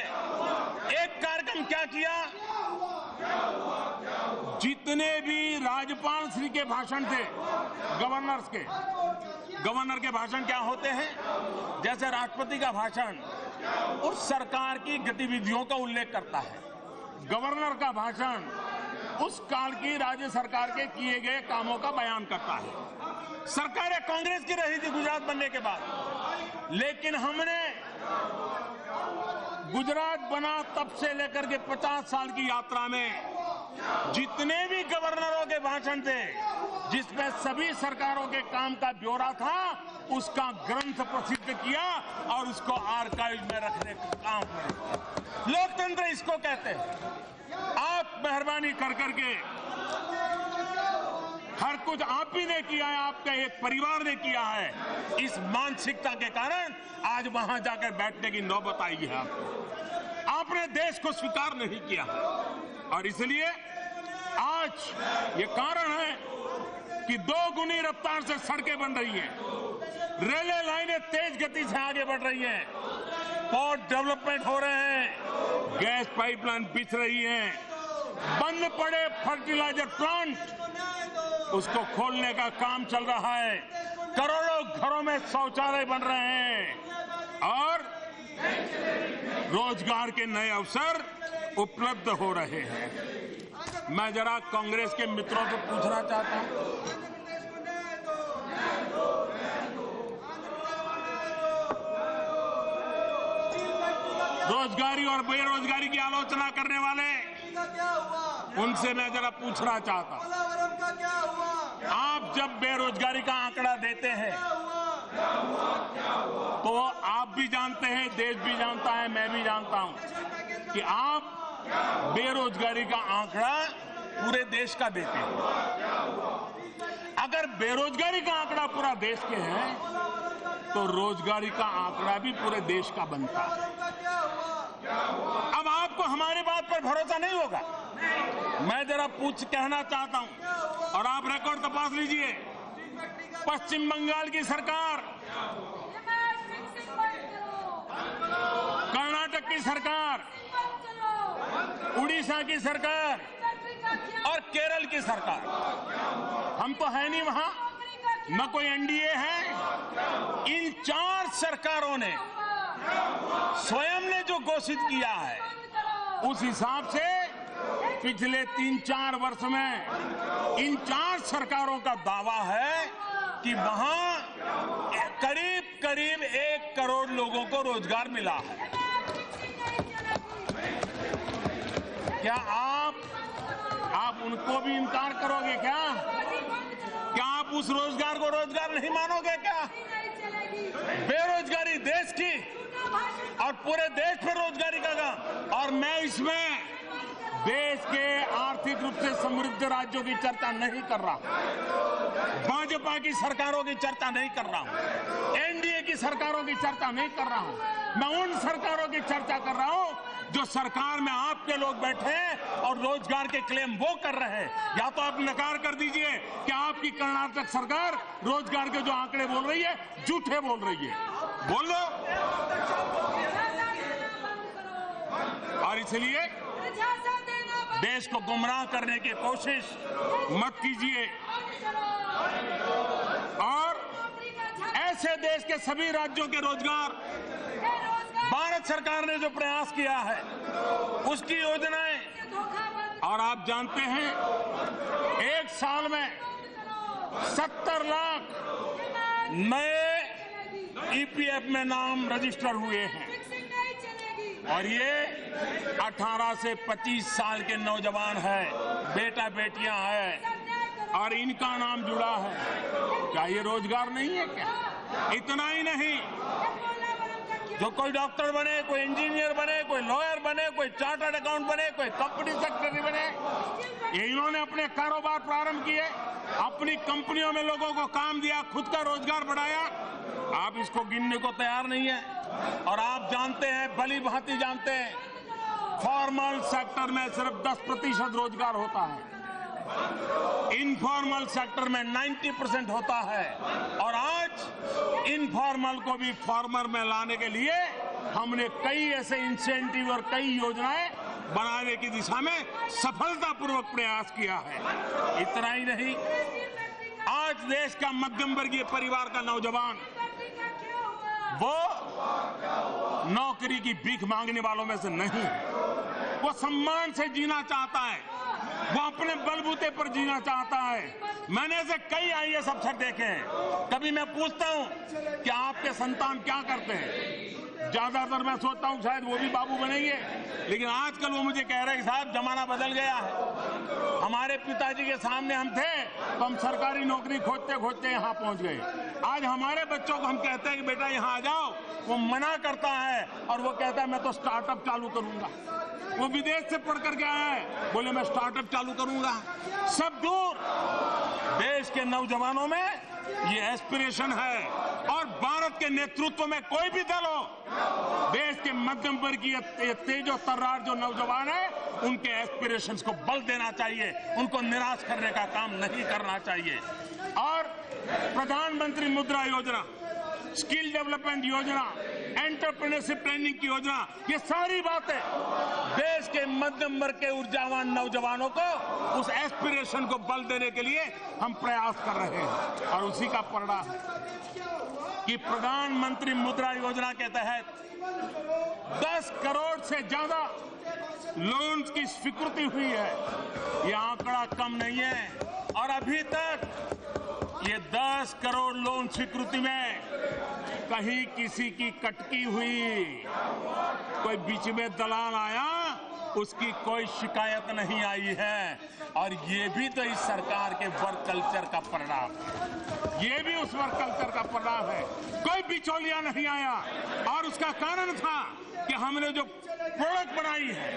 एक कार्यक्रम क्या किया, जितने भी राज्यपाल श्री के भाषण थे, गवर्नर के भाषण क्या होते हैं, जैसे राष्ट्रपति का भाषण उस सरकार की गतिविधियों का उल्लेख करता है, गवर्नर का भाषण उस काल की राज्य सरकार के किए गए कामों का बयान करता है। सरकारें कांग्रेस की रही थी गुजरात बनने के बाद, लेकिन हमने गुजरात बना तब से लेकर के 50 साल की यात्रा में जितने भी गवर्नरों के भाषण थे, जिसमें सभी सरकारों के काम का ब्यौरा था, उसका ग्रंथ प्रसिद्ध किया और उसको आर्काइव में रखने का काम किया। लोकतंत्र इसको कहते हैं। आप मेहरबानी कर करके, हर कुछ आप ही ने किया है, आपका एक परिवार ने किया है, इस मानसिकता के कारण आज वहां जाकर बैठने की नौबत आई है। आपने देश को स्वीकार नहीं किया और इसलिए आज ये कारण है कि 2 गुनी रफ्तार से सड़कें बन रही हैं, रेलवे लाइनें तेज गति से आगे बढ़ रही हैं, पोर्ट डेवलपमेंट हो रहे हैं, गैस पाइपलाइन बिछ रही है, बंद पड़े फर्टिलाइजर प्लांट उसको खोलने का काम चल रहा है, करोड़ों घरों में शौचालय बन रहे हैं और रोजगार के नए अवसर उपलब्ध हो रहे हैं। मैं जरा कांग्रेस के मित्रों को पूछना चाहता हूं, रोजगारी और बेरोजगारी की आलोचना करने वाले, उनसे मैं जरा पूछना चाहता हूं, आप जब बेरोजगारी का आंकड़ा देते हैं तो आप भी जानते हैं, देश भी जानता है, मैं भी जानता हूं कि आप बेरोजगारी का आंकड़ा पूरे देश का देते हैं। अगर बेरोजगारी का आंकड़ा पूरा देश के है तो रोजगारी का आंकड़ा भी पूरे देश का बनता है। अब आपको हमारी बात पर भरोसा नहीं होगा, मैं जरा कहना चाहता हूं और आप रिकॉर्ड तपास लीजिए। पश्चिम बंगाल की सरकार, कर्नाटक की सरकार, उड़ीसा की सरकार और केरल की सरकार, हम तो है नहीं वहां, न कोई एनडीए है। इन 4 सरकारों ने स्वयं ने जो घोषित किया है, उस हिसाब से पिछले 3-4 वर्ष में इन 4 सरकारों का दावा है कि वहां करीब 1 करोड़ लोगों को रोजगार मिला है। क्या आप उनको भी इनकार करोगे क्या? क्या आप उस रोजगार को रोजगार नहीं मानोगे क्या? बेरोजगारी देश की और पूरे देश में रोजगारी का काम, और मैं इसमें देश के आर्थिक रूप से समृद्ध राज्यों की चर्चा नहीं कर रहा, भाजपा की सरकारों की चर्चा नहीं कर रहा हूं, एनडीए की सरकारों की चर्चा नहीं कर रहा हूं। मैं उन सरकारों की चर्चा कर रहा हूं जो सरकार में आपके लोग बैठे हैं और रोजगार के क्लेम वो कर रहे हैं। या तो आप नकार कर दीजिए कि आपकी कर्नाटक सरकार रोजगार के जो आंकड़े बोल रही है झूठे बोल रही है, बोल दो। और इसलिए देश को गुमराह करने की कोशिश मत कीजिए और ऐसे देश के सभी राज्यों के रोजगार, भारत सरकार ने जो प्रयास किया है उसकी योजनाएं, और आप जानते हैं 1 साल में 70 लाख नए ईपीएफ में नाम रजिस्टर हुए हैं और ये 18 से 25 साल के नौजवान हैं, बेटा बेटियां हैं और इनका नाम जुड़ा है। क्या ये रोजगार नहीं है क्या? इतना ही नहीं, जो कोई डॉक्टर बने, कोई इंजीनियर बने, कोई लॉयर बने, कोई चार्टर्ड अकाउंट बने, कोई कंपनी सेक्रेटरी बने, ये इन्होंने अपने कारोबार प्रारंभ किए, अपनी कंपनियों में लोगों को काम दिया, खुद का रोजगार बढ़ाया। आप इसको गिनने को तैयार नहीं है। और आप जानते हैं, भली भांति जानते हैं, फॉर्मल सेक्टर में सिर्फ 10% रोजगार होता है, इनफॉर्मल सेक्टर में 90% होता है। और आज इनफॉर्मल को भी फॉर्मल में लाने के लिए हमने कई ऐसे इंसेंटिव और कई योजनाएं बनाने की दिशा में सफलतापूर्वक प्रयास किया है। इतना ही नहीं, आज देश का मध्यम वर्गीय परिवार का नौजवान वो नौकरी की भीख मांगने वालों में से नहीं, वो सम्मान से जीना चाहता है, वो अपने बलबूते पर जीना चाहता है। मैंने ऐसे कई आईएएस अफसर देखे हैं। कभी मैं पूछता हूं कि आपके संतान क्या करते हैं, ज्यादातर मैं सोचता हूं शायद वो भी बाबू बनेंगे, लेकिन आजकल वो मुझे कह रहे हैं साहब जमाना बदल गया है। हमारे पिताजी के सामने हम थे तो हम सरकारी नौकरी खोजते खोजते यहाँ पहुंच गए। आज हमारे बच्चों को हम कहते हैं कि बेटा यहाँ आ जाओ, वो मना करता है और वो कहता है मैं तो स्टार्टअप चालू करूंगा। वो विदेश से पढ़ करके आया है, बोले मैं स्टार्टअप चालू करूंगा। सब दूर, देश के नौजवानों में ये एस्पिरेशन है। और भारत के नेतृत्व में कोई भी दल हो, देश के मध्यम वर्गीय तेजो तर्रार जो नौजवान है, उनके एस्पिरेशंस को बल देना चाहिए, उनको निराश करने का काम नहीं करना चाहिए। और प्रधानमंत्री मुद्रा योजना, स्किल डेवलपमेंट योजना, एंटरप्रेन्योरशिप ट्रेनिंग की योजना, ये सारी बातें देश के मध्यम वर्ग के ऊर्जावान नौजवानों को उस एस्पिरेशन को बल देने के लिए हम प्रयास कर रहे हैं। और उसी का परिणाम है कि प्रधानमंत्री मुद्रा योजना के तहत 10 करोड़ से ज्यादा लोन की स्वीकृति हुई है। यह आंकड़ा कम नहीं है। और अभी तक ये 10 करोड़ लोन स्वीकृति में कहीं किसी की कटकी हुई, कोई बीच में दलाल आया, उसकी कोई शिकायत नहीं आई है। और ये भी तो इस सरकार के वर्क कल्चर का परिणाम है। ये भी उस वर्क कल्चर का परिणाम है। कोई बिचौलिया नहीं आया। और उसका कारण था कि हमने जो प्रोडक्ट बनाई है,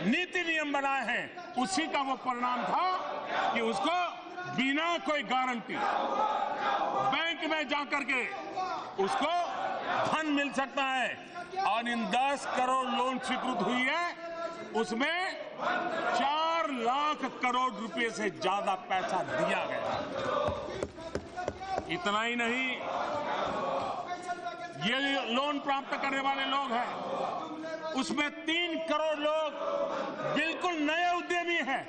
नीति नियम बनाए हैं, उसी का वो परिणाम था कि उसको बिना कोई गारंटी बैंक में जाकर के उसको धन मिल सकता है। और इन 10 करोड़ लोन स्वीकृत हुई है, उसमें 4 लाख करोड़ रुपए से ज्यादा पैसा दिया गया। इतना ही नहीं, ये लोन प्राप्त करने वाले लोग हैं, उसमें 3 करोड़ लोग बिल्कुल नए उद्यमी हैं,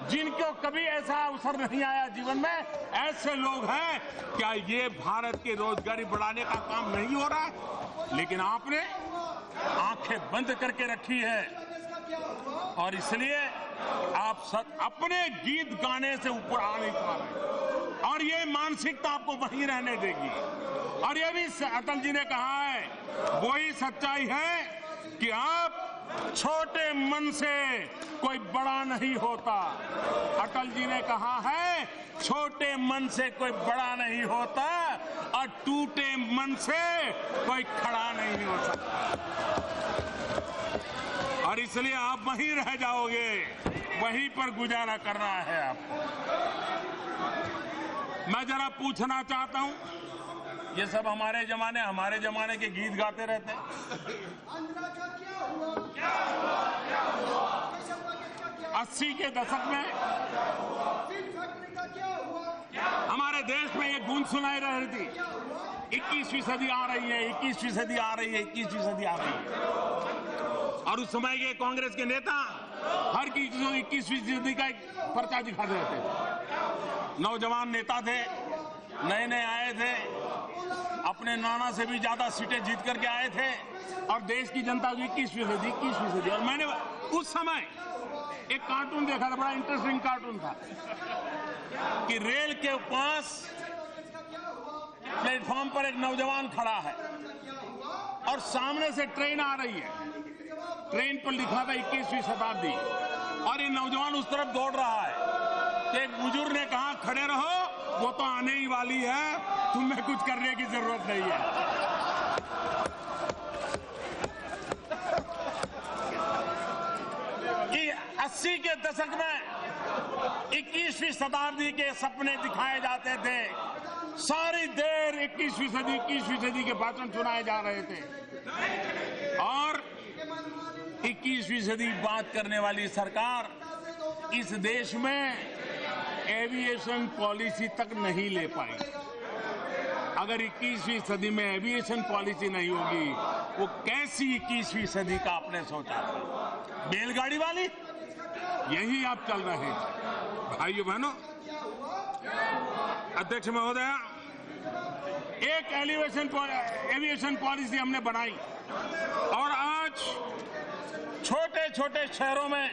जिनको कभी ऐसा अवसर नहीं आया जीवन में। ऐसे लोग हैं। क्या ये भारत की रोजगारी बढ़ाने का काम नहीं हो रहा है? लेकिन आपने आंखें बंद करके रखी है। और इसलिए आप अपने गीत गाने से ऊपर आ नहीं पा रहे। और ये मानसिकता आपको वहीं रहने देगी। और ये भी अटल जी ने कहा है, वही सच्चाई है कि आप छोटे मन से कोई बड़ा नहीं होता। अटल जी ने कहा है, छोटे मन से कोई बड़ा नहीं होता और टूटे मन से कोई खड़ा नहीं हो सकता। और इसलिए आप वहीं रह जाओगे, वहीं पर गुजारा करना है आपको। मैं जरा पूछना चाहता हूं, ये सब हमारे जमाने के गीत गाते रहते हैं। 80 के दशक में हमारे देश में ये गूंज सुनाई रही थी, 21वीं सदी आ रही है, 21वीं सदी आ रही है, 21वीं सदी आ रही है। और उस समय के कांग्रेस के नेता हर की 21वीं सदी का एक पर्चा दिखाते रहते। नौजवान नेता थे, नए नए आए थे, अपने नाना से भी ज्यादा सीटें जीत करके आए थे और देश की जनता को 21वीं सदी। और मैंने उस समय एक कार्टून देखा था, बड़ा इंटरेस्टिंग कार्टून था कि रेल के पास प्लेटफॉर्म पर एक नौजवान खड़ा है और सामने से ट्रेन आ रही है। ट्रेन पर लिखा था 21वीं शताब्दी और ये नौजवान उस तरफ दौड़ रहा है तो एक बुजुर्ग ने कहा खड़े रहो, वो तो आने ही वाली है, तुम्हें कुछ करने की जरूरत नहीं है। कि 80 के दशक में 21वीं शताब्दी के सपने दिखाए जाते थे, सारी देर 21वीं सदी के भाषण सुनाए जा रहे थे, और 21वीं सदी बात करने वाली सरकार इस देश में एविएशन पॉलिसी तक नहीं ले पाई। अगर 21वीं सदी में एविएशन पॉलिसी नहीं होगी, वो कैसी 21वीं सदी का आपने सोचा? बैलगाड़ी वाली? यही आप चल रहे हैं। भाइयों बहनों, अध्यक्ष महोदय, एक एविएशन पॉलिसी हमने बनाई, और आज छोटे छोटे शहरों में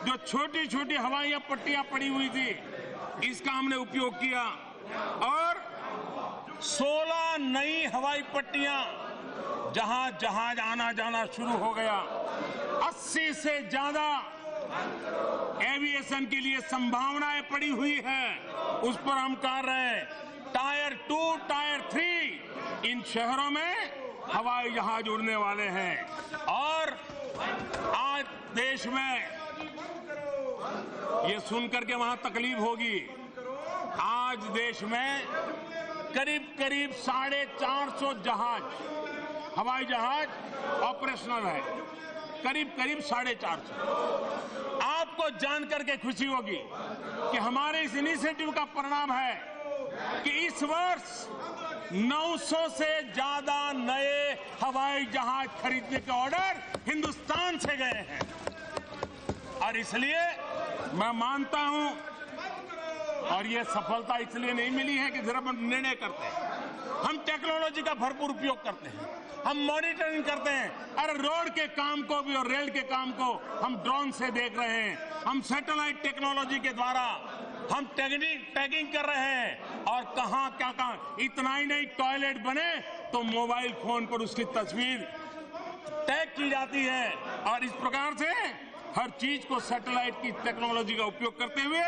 जो छोटी छोटी हवाई पट्टियां पड़ी हुई थी, इसका हमने उपयोग किया, और 16 नई हवाई पट्टियां जहां जहाज आना जाना शुरू हो गया। 80 से ज्यादा एविएशन के लिए संभावनाएं पड़ी हुई है, उस पर हम कार्य हैं। टायर 2, टायर 3 इन शहरों में हवाई जहाज उड़ने वाले हैं, और आज देश में ये सुनकर के वहां तकलीफ होगी, आज देश में करीब करीब 450 जहाज, हवाई जहाज ऑपरेशनल है, करीब करीब 450। आपको जानकर के खुशी होगी कि हमारे इस इनिशिएटिव का परिणाम है कि इस वर्ष 900 से ज्यादा नए हवाई जहाज खरीदने के ऑर्डर हिंदुस्तान से गए हैं। और इसलिए मैं मानता हूं, और ये सफलता इसलिए नहीं मिली है कि सिर्फ हम निर्णय करते हैं, हम टेक्नोलॉजी का भरपूर उपयोग करते हैं, हम मॉनिटरिंग करते हैं। अरे रोड के काम को भी और रेल के काम को हम ड्रोन से देख रहे हैं, हम सैटेलाइट टेक्नोलॉजी के द्वारा हम टैगिंग कर रहे हैं, और कहां क्या कहां। इतना ही नहीं, टॉयलेट बने तो मोबाइल फोन पर उसकी तस्वीर टैग की जाती है, और इस प्रकार से हर चीज को सैटेलाइट की टेक्नोलॉजी का उपयोग करते हुए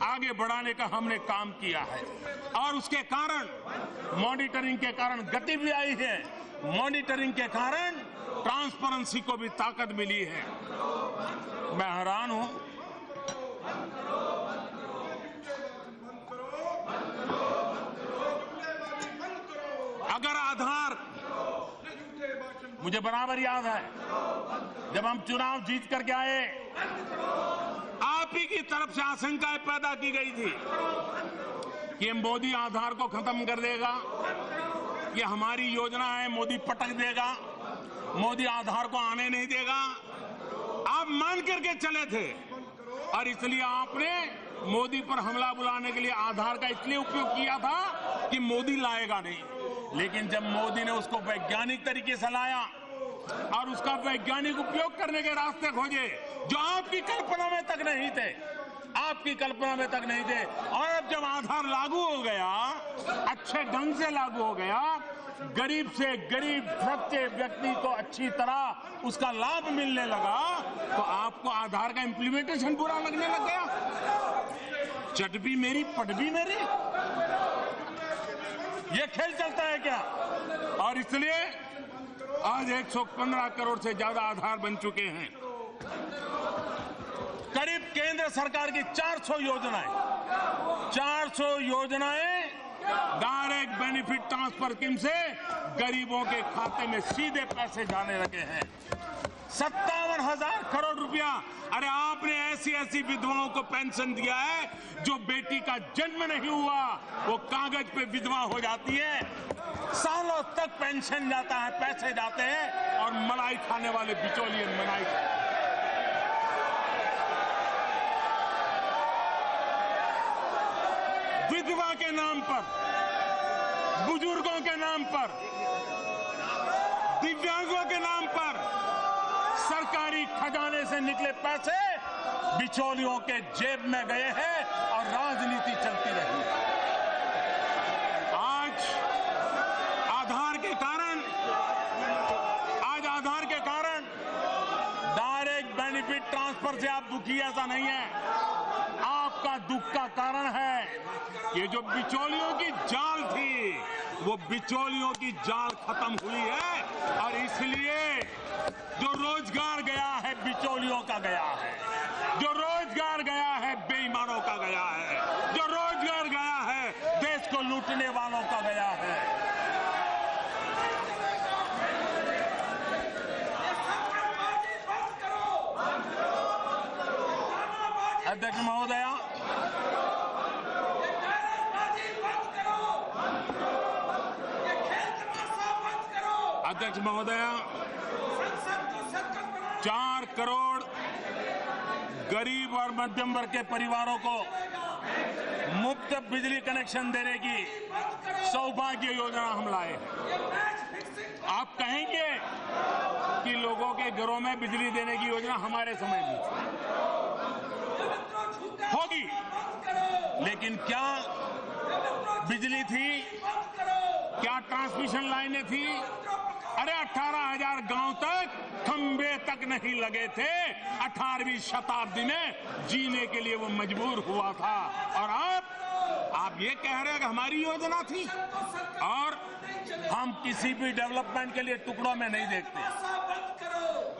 आगे बढ़ाने का हमने काम किया है। और उसके कारण, मॉनिटरिंग के कारण गति भी आई है, मॉनिटरिंग के कारण ट्रांसपेरेंसी को भी ताकत मिली है। मैं हैरान हूं, अगर आधार, मुझे बराबर याद है जब हम चुनाव जीत करके आए, आप ही की तरफ से आशंकाएं पैदा की गई थी कि मोदी आधार को खत्म कर देगा, कि हमारी योजना है मोदी पटक देगा, मोदी आधार को आने नहीं देगा। आप मान करके चले थे, और इसलिए आपने मोदी पर हमला बुलाने के लिए आधार का इसलिए उपयोग किया था कि मोदी लाएगा नहीं। लेकिन जब मोदी ने उसको वैज्ञानिक तरीके से लाया और उसका वैज्ञानिक उपयोग करने के रास्ते खोजे, जो आपकी कल्पना में तक नहीं थे, आपकी कल्पना में तक नहीं थे, और अब जब आधार लागू हो गया, अच्छे ढंग से लागू हो गया, गरीब से गरीब सच्चे व्यक्ति को अच्छी तरह उसका लाभ मिलने लगा, तो आपको आधार का इंप्लीमेंटेशन बुरा लगने लग गया। चट भी मेरी, पट भी मेरी, ये खेल चलता है क्या? और इसलिए आज 115 करोड़ से ज्यादा आधार बन चुके हैं। करीब केंद्र सरकार की 400 योजनाएं डायरेक्ट बेनिफिट ट्रांसफर स्कीम से गरीबों के खाते में सीधे पैसे जाने लगे हैं। 57,000 करोड़ रुपया। अरे आपने ऐसी ऐसी विधवाओं को पेंशन दिया है जो बेटी का जन्म नहीं हुआ, वो कागज पे विधवा हो जाती है, सालों तक पेंशन जाता है, पैसे जाते हैं, और मलाई खाने वाले बिचौलिए मलाई खाते हैं। विधवा के नाम पर, बुजुर्गों के नाम पर, दिव्यांगों के नाम पर सरकारी खजाने से निकले पैसे बिचौलियों के जेब में गए हैं और राजनीति चलती रही। आज आधार के कारण डायरेक्ट बेनिफिट ट्रांसफर से आप दुखी, ऐसा नहीं है। आप आपका दुख का कारण है। ये जो बिचौलियों की जाल थी, वो बिचौलियों की जाल खत्म हुई है और इसलिए जो रोजगार गया है बिचौलियों का गया है, जो रोजगार गया है बेईमानों का गया है, जो रोजगार गया है देश को लूटने वालों का गया है। अध्यक्ष महोदया, अध्यक्ष महोदया, 4 करोड़ गरीब और मध्यम वर्ग के परिवारों को मुफ्त बिजली कनेक्शन देने की सौभाग्य योजना हम लाए हैं। आप कहेंगे कि लोगों के घरों में बिजली देने की योजना हमारे समय में होगी, लेकिन क्या बिजली थी, क्या ट्रांसमिशन लाइनें थी? अरे 18,000 गांव तक खंबे तक नहीं लगे थे। 18वीं शताब्दी में जीने के लिए वो मजबूर हुआ था और आप ये कह रहे हैं कि हमारी योजना थी। और हम किसी भी डेवलपमेंट के लिए टुकड़ों में नहीं देखते,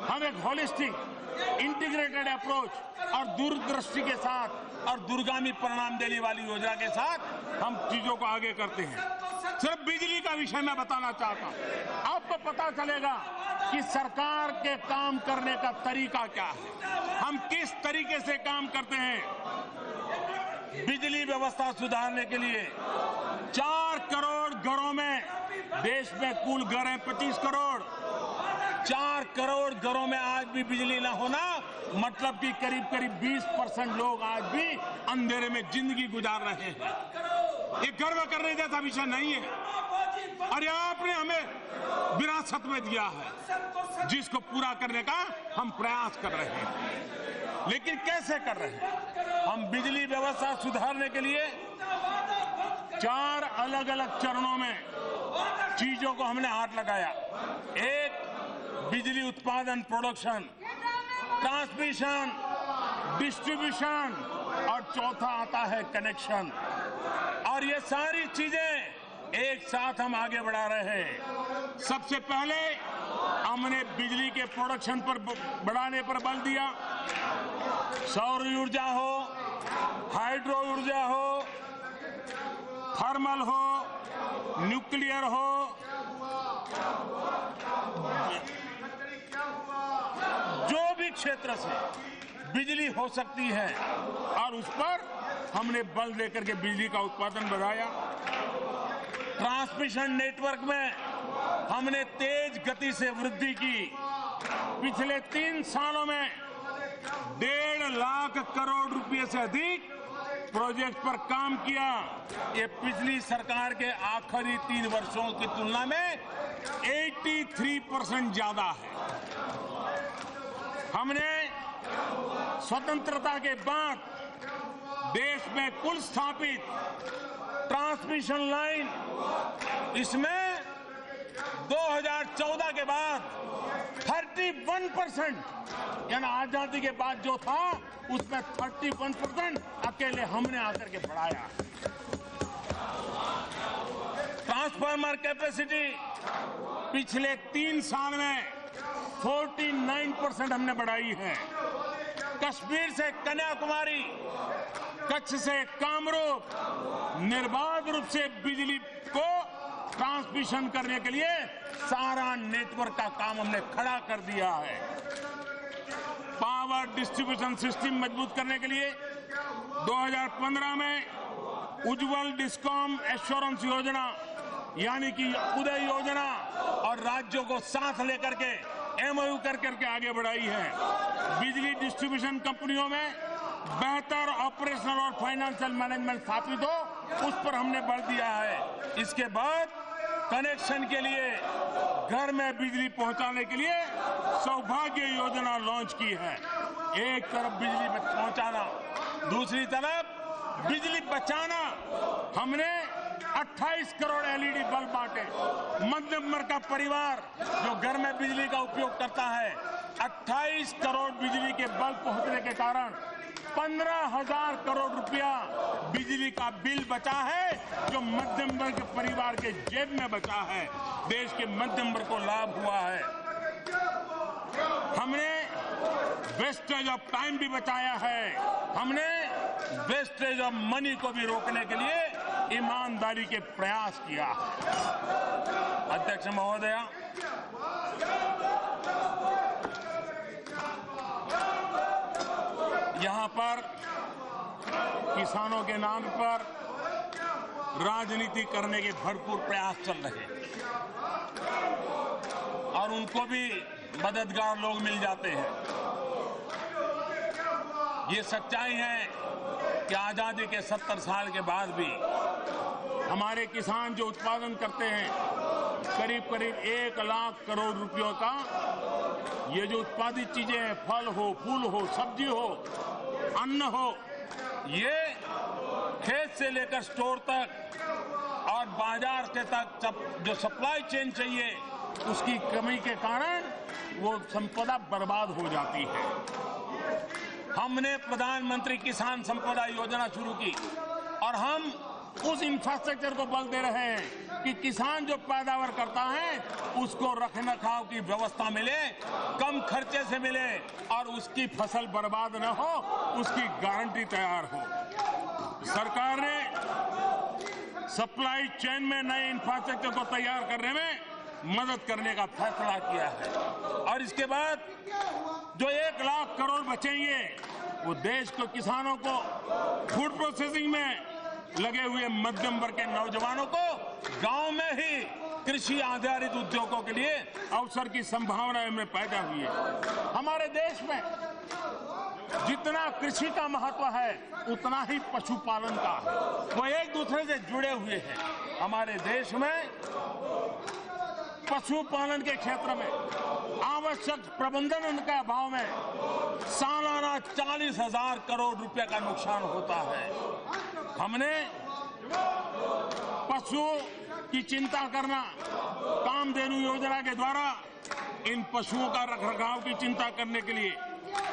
हम एक होलिस्टिक इंटीग्रेटेड अप्रोच और दूरदृष्टि के साथ और दूरगामी परिणाम देने वाली योजना के साथ हम चीजों को आगे करते हैं। सिर्फ बिजली का विषय मैं बताना चाहता हूं, आपको पता चलेगा कि सरकार के काम करने का तरीका क्या है, हम किस तरीके से काम करते हैं। बिजली व्यवस्था सुधारने के लिए 4 करोड़ घरों में, देश में कुल घर हैं 25 करोड़, 4 करोड़ घरों में आज भी बिजली ना होना मतलब कि करीब करीब 20% लोग आज भी अंधेरे में जिंदगी गुजार रहे हैं। ये गर्व करने जैसा विषय नहीं है और ये आपने हमें विरासत में दिया है, जिसको पूरा करने का हम प्रयास कर रहे हैं। लेकिन कैसे कर रहे हैं? हम बिजली व्यवस्था सुधारने के लिए 4 अलग अलग चरणों में चीजों को हमने हाथ लगाया। एक, बिजली उत्पादन प्रोडक्शन, ट्रांसमिशन, डिस्ट्रीब्यूशन और चौथा आता है कनेक्शन। और ये सारी चीजें एक साथ हम आगे बढ़ा रहे हैं। सबसे पहले हमने बिजली के प्रोडक्शन पर बढ़ाने पर बल दिया। सौर ऊर्जा हो, हाइड्रो ऊर्जा हो, थर्मल हो, न्यूक्लियर हो, जो भी क्षेत्र से बिजली हो सकती है और उस पर हमने बल देकर के बिजली का उत्पादन बढ़ाया। ट्रांसमिशन नेटवर्क में हमने तेज गति से वृद्धि की। पिछले 3 सालों में 1.5 लाख करोड़ रुपए से अधिक प्रोजेक्ट पर काम किया। ये पिछली सरकार के आखिरी 3 वर्षों की तुलना में 83% ज्यादा है। हमने स्वतंत्रता के बाद देश में कुल स्थापित ट्रांसमिशन लाइन, इसमें 2014 के बाद 31%, यानी आजादी के बाद जो था उसमें 31% अकेले हमने आकर के बढ़ाया। ट्रांसफार्मर कैपेसिटी पिछले 3 साल में 49% हमने बढ़ाई है। कश्मीर से कन्याकुमारी, कच्छ से कामरूप निर्बाध रूप से बिजली को ट्रांसमिशन करने के लिए सारा नेटवर्क का काम हमने खड़ा कर दिया है। पावर डिस्ट्रीब्यूशन सिस्टम मजबूत करने के लिए 2015 में उज्ज्वल डिस्कॉम एश्योरेंस योजना यानी कि उदय योजना और राज्यों को साथ लेकर के MOU करके आगे बढ़ाई है। बिजली डिस्ट्रीब्यूशन कंपनियों में बेहतर ऑपरेशनल और फाइनेंशियल मैनेजमेंट स्थापित हो, उस पर हमने बल दिया है। इसके बाद कनेक्शन के लिए, घर में बिजली पहुंचाने के लिए सौभाग्य योजना लॉन्च की है। एक तरफ बिजली पहुंचाना, दूसरी तरफ बिजली बचाना। हमने 28 करोड़ LED बल्ब बांटे। मध्यम वर्ग का परिवार जो घर में बिजली का उपयोग करता है, 28 करोड़ बिजली के बल्ब पहुंचने के कारण 15,000 करोड़ रुपया बिजली का बिल बचा है, जो मध्यम वर्ग परिवार के जेब में बचा है। देश के मध्यम वर्ग को लाभ हुआ है। हमने वेस्टेज ऑफ टाइम भी बचाया है। हमने वेस्टेज ऑफ मनी को भी रोकने के लिए ईमानदारी के प्रयास किया है। अध्यक्ष महोदय, यहां पर किसानों के नाम पर राजनीति करने के भरपूर प्रयास चल रहे हैं और उनको भी मददगार लोग मिल जाते हैं। ये सच्चाई है कि आजादी के 70 साल के बाद भी हमारे किसान जो उत्पादन करते हैं, करीब करीब 1 लाख करोड़ रुपयों का ये जो उत्पादित चीजें हैं, फल हो, फूल हो, सब्जी हो, अन्न हो, ये खेत से लेकर स्टोर तक और बाजार के तक जो सप्लाई चेन चाहिए, उसकी कमी के कारण वो संपदा बर्बाद हो जाती है। हमने प्रधानमंत्री किसान संपदा योजना शुरू की और हम उस इंफ्रास्ट्रक्चर को बल दे रहे हैं कि किसान जो पैदावार करता है उसको रखरखाव की व्यवस्था मिले, कम खर्चे से मिले और उसकी फसल बर्बाद न हो, उसकी गारंटी तैयार हो। सरकार ने सप्लाई चेन में नए इंफ्रास्ट्रक्चर को तैयार करने में मदद करने का फैसला किया है और इसके बाद जो 1 लाख करोड़ बचेंगे वो देश को, किसानों को, फूड प्रोसेसिंग में लगे हुए मध्यम वर्ग के नौजवानों को गांव में ही कृषि आधारित उद्योगों के लिए अवसर की संभावनाएं में पैदा हुई है। हमारे देश में जितना कृषि का महत्व है उतना ही पशुपालन का है, वो एक दूसरे से जुड़े हुए हैं। हमारे देश में पशुपालन के क्षेत्र में आवश्यक प्रबंधन के अभाव में सालाना 40,000 करोड़ रुपए का नुकसान होता है। हमने पशु की चिंता करना, कामधेनु योजना के द्वारा इन पशुओं का रखरखाव की चिंता करने के लिए,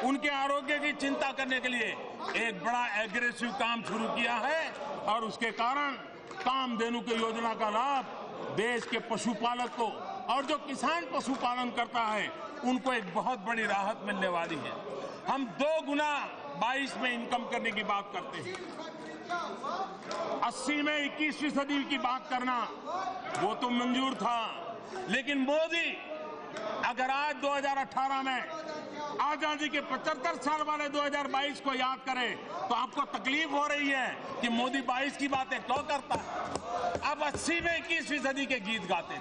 उनके आरोग्य की चिंता करने के लिए एक बड़ा एग्रेसिव काम शुरू किया है और उसके कारण कामधेनु की योजना का लाभ देश के पशुपालक को और जो किसान पशुपालन करता है उनको एक बहुत बड़ी राहत मिलने वाली है। हम 2 गुना 22 में इनकम करने की बात करते हैं। 80 में 21वीं सदी की बात करना वो तो मंजूर था, लेकिन मोदी अगर आज 2018 में आजादी के 75 साल वाले 2022 को याद करें तो आपको तकलीफ हो रही है कि मोदी 22 की बातें क्यों करता है। अब 80 में 21वीं सदी के गीत गाते थे,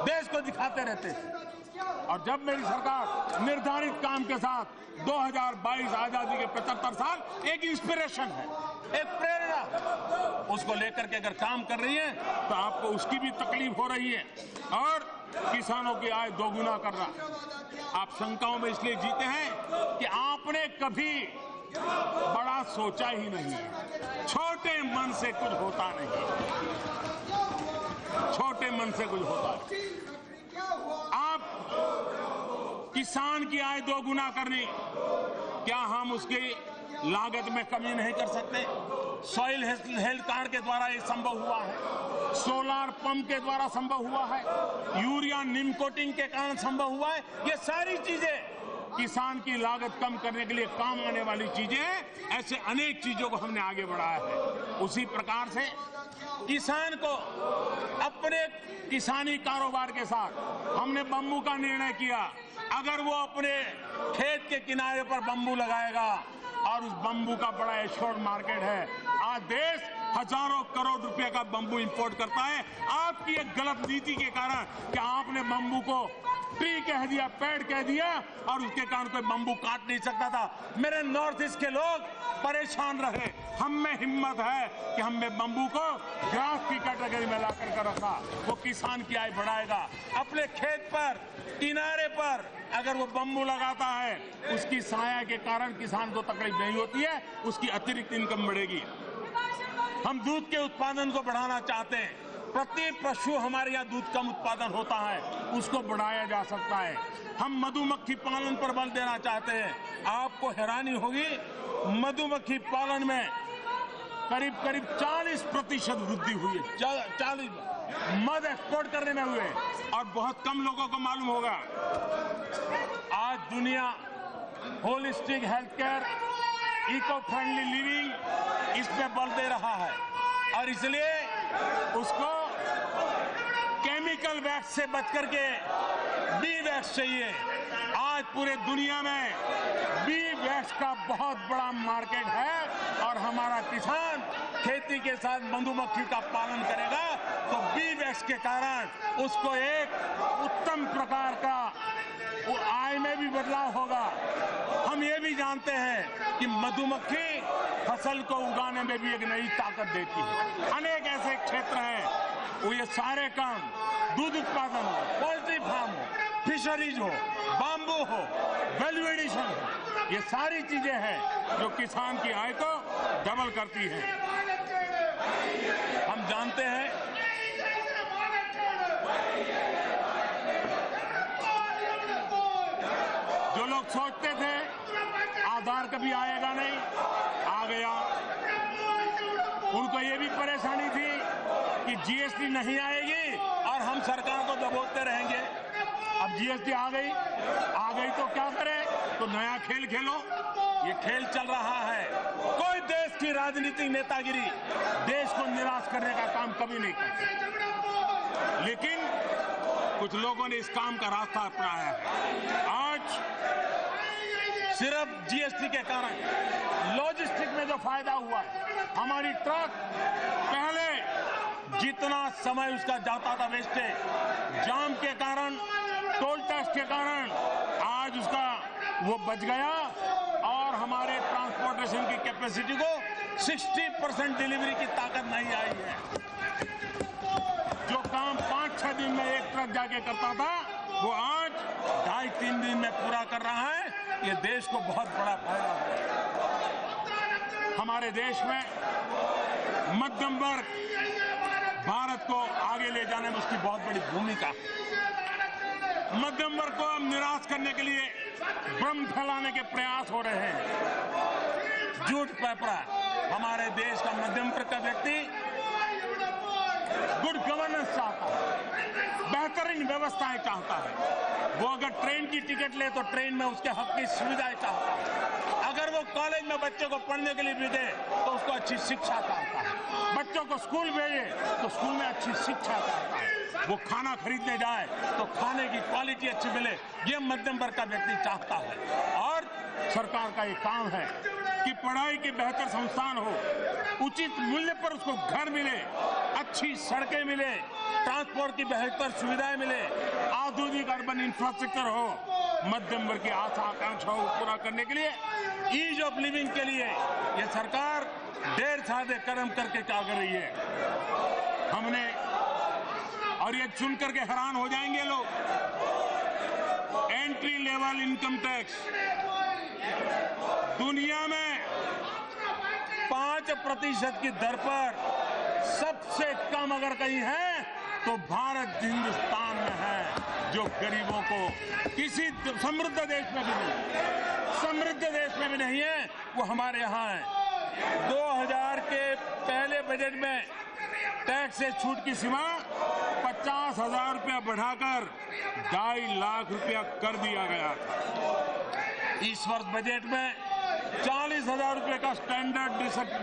देश को दिखाते रहते थे और जब मेरी सरकार निर्धारित काम के साथ 2022 आजादी के 75 साल एक इंस्पिरेशन है, एक प्रेरणा, उसको लेकर के अगर काम कर रही है तो आपको उसकी भी तकलीफ हो रही है और किसानों की आय 2 गुना करना। आप शंकाओं में इसलिए जीते हैं कि आपने कभी बड़ा सोचा ही नहीं, छोटे मन से कुछ होता नहीं, छोटे मन से कुछ होता नहीं। आप किसान की आय 2 गुना करनी, क्या हम उसकी लागत में कमी नहीं कर सकते? सॉइल हेल्थ कार्ड के द्वारा ये संभव हुआ है, सोलार पंप के द्वारा संभव हुआ है, यूरिया नीम कोटिंग के कारण संभव हुआ है। ये सारी चीजें किसान की लागत कम करने के लिए काम आने वाली चीजें हैं। ऐसे अनेक चीजों को हमने आगे बढ़ाया है। उसी प्रकार से किसान को अपने किसानी कारोबार के साथ हमने बम्बू का निर्णय किया। अगर वो अपने खेत के किनारे पर बम्बू लगाएगा और उस बम्बू का बड़ा एश्योर्ड मार्केट है, आज देश हजारों करोड़ रुपए का बम्बू इंपोर्ट करता है। आपकी एक गलत नीति के कारण कि आपने बम्बू को ट्री कह दिया, पेड़ कह दिया और उसके कारण कोई बम्बू काट नहीं सकता था। मेरे नॉर्थ ईस्ट के लोग परेशान रहे। हम में हिम्मत है कि हमने बम्बू को ग्रास की कैटेगरी में ला कर रखा। वो किसान की आय बढ़ाएगा। अपने खेत पर, किनारे पर अगर वो बम्बू लगाता है, उसकी साया के कारण किसान को तकलीफ नहीं होती है, उसकी अतिरिक्त इनकम बढ़ेगी। हम दूध के उत्पादन को बढ़ाना चाहते हैं। प्रति पशु हमारे यहाँ दूध कम उत्पादन होता है, उसको बढ़ाया जा सकता है। हम मधुमक्खी पालन पर बल देना चाहते हैं। आपको हैरानी होगी मधुमक्खी पालन में करीब 40% वृद्धि हुई है। 40 मध एक्सपोर्ट करने में हुए और बहुत कम लोगों को मालूम होगा। आज दुनिया holistic health care, eco friendly living इस पे बल दे रहा है और इसलिए उसको केमिकल वैक्स से बच करके बी वैक्स चाहिए। आज पूरे दुनिया में बी वैक्स का बहुत बड़ा मार्केट है और हमारा किसान खेती के साथ मधुमक्खी का पालन करेगा तो बी वैक्स के कारण उसको एक उत्तम प्रकार का आय में भी बदलाव होगा। हम ये भी जानते हैं कि मधुमक्खी फसल को उगाने में भी एक नई ताकत देती है। अनेक ऐसे क्षेत्र हैं वो ये सारे काम, दूध उत्पादन हो, पोल्ट्री फार्म हो, फिशरीज हो, बाम्बू हो, वैल्यू एडिशन हो, ये सारी चीजें हैं जो किसान की आय को डबल करती है। हम जानते हैं जो लोग सोचते थे आधार कभी आएगा नहीं, आ गया। उनको ये भी परेशानी थी कि जीएसटी नहीं आएगी और हम सरकार को दबोचते रहेंगे। अब जीएसटी आ गई तो क्या करें? तो नया खेल खेलो। ये खेल चल रहा है। कोई देश की राजनीतिक नेतागिरी देश को निराश करने का काम कभी नहीं करती, लेकिन कुछ लोगों ने इस काम का रास्ता अपनाया है। आज सिर्फ जीएसटी के कारण लॉजिस्टिक में जो फायदा हुआ है, हमारी ट्रक पहले जितना समय उसका जाता था वेस्टेज, जाम के कारण, टोल टैक्स के कारण, आज उसका वो बच गया और हमारे ट्रांसपोर्टेशन की कैपेसिटी को 60% डिलीवरी की ताकत नहीं आई है। जो काम 5-6 दिन में एक ट्रक जाके करता था वो आज 2.5-3 दिन में पूरा कर रहा है। ये देश को बहुत बड़ा फायदा है। हमारे देश में मध्यम वर्ग भारत को आगे ले जाने में उसकी बहुत बड़ी भूमिका है। मध्यम वर्ग को अब निराश करने के लिए भ्रम फैलाने के प्रयास हो रहे हैं। झूठ पेपरा। हमारे देश का मध्यम वर्ग का व्यक्ति गुड गवर्नेंस चाहता है, बेहतरीन व्यवस्थाएं चाहता है। वो अगर ट्रेन की टिकट ले तो ट्रेन में उसके हक की सुविधाएं चाहता है। अगर वो कॉलेज में बच्चे को पढ़ने के लिए भी दे तो उसको अच्छी शिक्षा चाहता है। बच्चों को स्कूल भेजे तो स्कूल में अच्छी शिक्षा चाहता है। वो खाना खरीदने जाए तो खाने की क्वालिटी अच्छी मिले, ये मध्यम वर्ग का व्यक्ति चाहता है। और सरकार का ये काम है कि पढ़ाई के बेहतर संस्थान हो, उचित मूल्य पर उसको घर मिले, अच्छी सड़कें मिले, ट्रांसपोर्ट की बेहतर सुविधाएं मिले, आधुनिक अर्बन इंफ्रास्ट्रक्चर हो। मध्यम वर्ग की आशा आकांक्षाओं को पूरा करने के लिए, ईज ऑफ लिविंग के लिए ये सरकार ढेर सारे कदम करके क्या कर रही है। हमने, और ये सुन करके हैरान हो जाएंगे लोग, एंट्री लेवल इनकम टैक्स दुनिया में 5% की दर पर सबसे कम अगर कहीं है तो भारत हिंदुस्तान में है, जो गरीबों को किसी समृद्ध देश में भी नहीं, समृद्ध देश में भी नहीं है, वो हमारे यहाँ है। 2000 के पहले बजट में टैक्स से छूट की सीमा 50,000 रुपया बढ़ाकर 2.5 लाख रुपया कर दिया गया था। इस वर्ष बजट में 40,000 रुपये का स्टैंडर्ड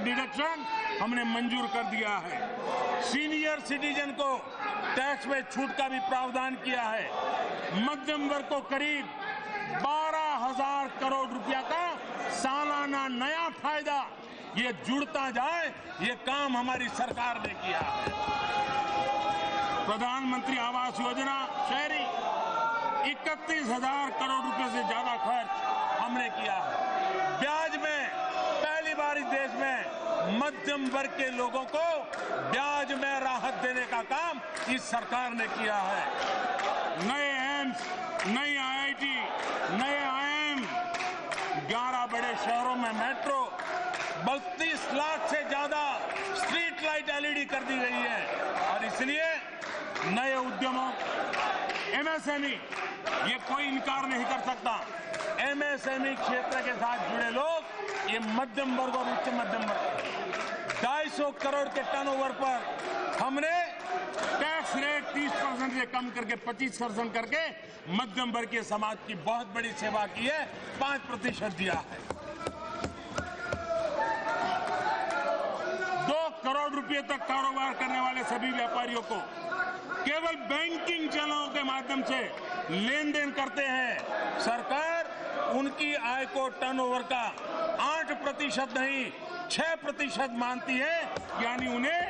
डिडक्शन हमने मंजूर कर दिया है। सीनियर सिटीजन को टैक्स में छूट का भी प्रावधान किया है। मध्यम वर्ग को करीब 12,000 करोड़ रुपया का सालाना नया फायदा ये जुड़ता जाए, ये काम हमारी सरकार ने किया है। प्रधानमंत्री आवास योजना शहरी 31,000 करोड़ रुपए से ज्यादा खर्च हमने किया है। ब्याज में पहली बार इस देश में मध्यम वर्ग के लोगों को ब्याज में राहत देने का काम इस सरकार ने किया है। नए एम्स, नई आईआईटी, नए आईएम, 11 बड़े शहरों में मेट्रो, 32 लाख से ज्यादा स्ट्रीट लाइट एलईडी कर दी गई है। और इसलिए नए उद्यमों, एमएसएमई, ये कोई इनकार नहीं कर सकता। एमएसएमई क्षेत्र के साथ जुड़े लोग ये मध्यम वर्ग और उच्च मध्यम वर्ग 250 करोड़ के टर्नओवर पर हमने टैक्स रेट 30% से कम करके 25% करके मध्यम वर्गीय समाज की बहुत बड़ी सेवा की है। 5% दिया है। 2 करोड़ रुपए तक कारोबार करने वाले सभी व्यापारियों को केवल बैंकिंग चैनलों के माध्यम से लेन देन करते हैं। सरकार उनकी आय को टर्नओवर का 8% नहीं 6% मानती है, यानी उन्हें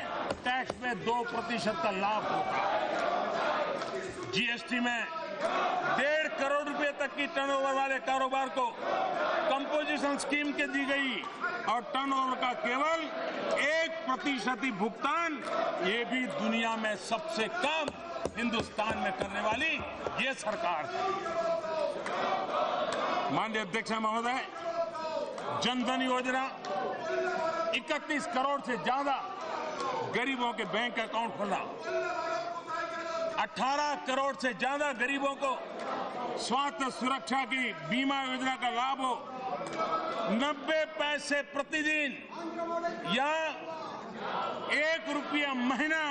टैक्स में 2% का लाभ होता है। जीएसटी में 1.5 करोड़ रुपए तक की टर्नओवर वाले कारोबार को कंपोजिशन स्कीम के दी गई और टर्नओवर का केवल 1% ही भुगतान, ये भी दुनिया में सबसे कम हिंदुस्तान में करने वाली ये सरकार है। माननीय अध्यक्ष महोदय, जनधन योजना 31 करोड़ से ज्यादा गरीबों के बैंक अकाउंट खोला। 18 करोड़ से ज्यादा गरीबों को स्वास्थ्य सुरक्षा की बीमा योजना का लाभ हो। 90 पैसे प्रतिदिन या 1 रुपया महीना,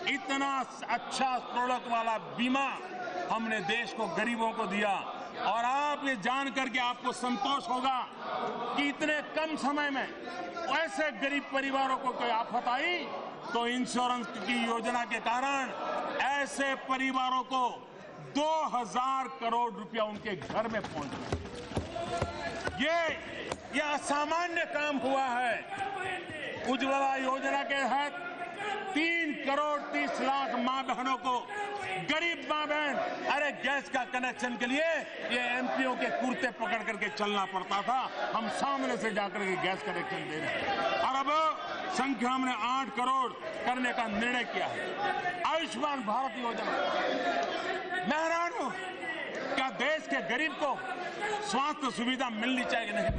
इतना अच्छा प्रोडक्ट वाला बीमा हमने देश को गरीबों को दिया। और आप ये जान करके आपको संतोष होगा कि इतने कम समय में ऐसे गरीब परिवारों को कोई आफत आई तो इंश्योरेंस की योजना के कारण ऐसे परिवारों को 2000 करोड़ रुपया उनके घर में पहुंच गया। ये असामान्य काम हुआ है। उज्ज्वला योजना के तहत 3 करोड़ 30 लाख मां बहनों को, गरीब मां बहन, अरे गैस का कनेक्शन के लिए ये एमपीओ के कुर्ते पकड़ करके चलना पड़ता था, हम सामने से जाकर के गैस कनेक्शन दे रहे हैं। और अब संख्या हमने 8 करोड़ करने का निर्णय किया है। आयुष्मान भारत योजना, मैं हैरान हूं, क्या देश के गरीब को स्वास्थ्य सुविधा मिलनी चाहिए कि नहीं?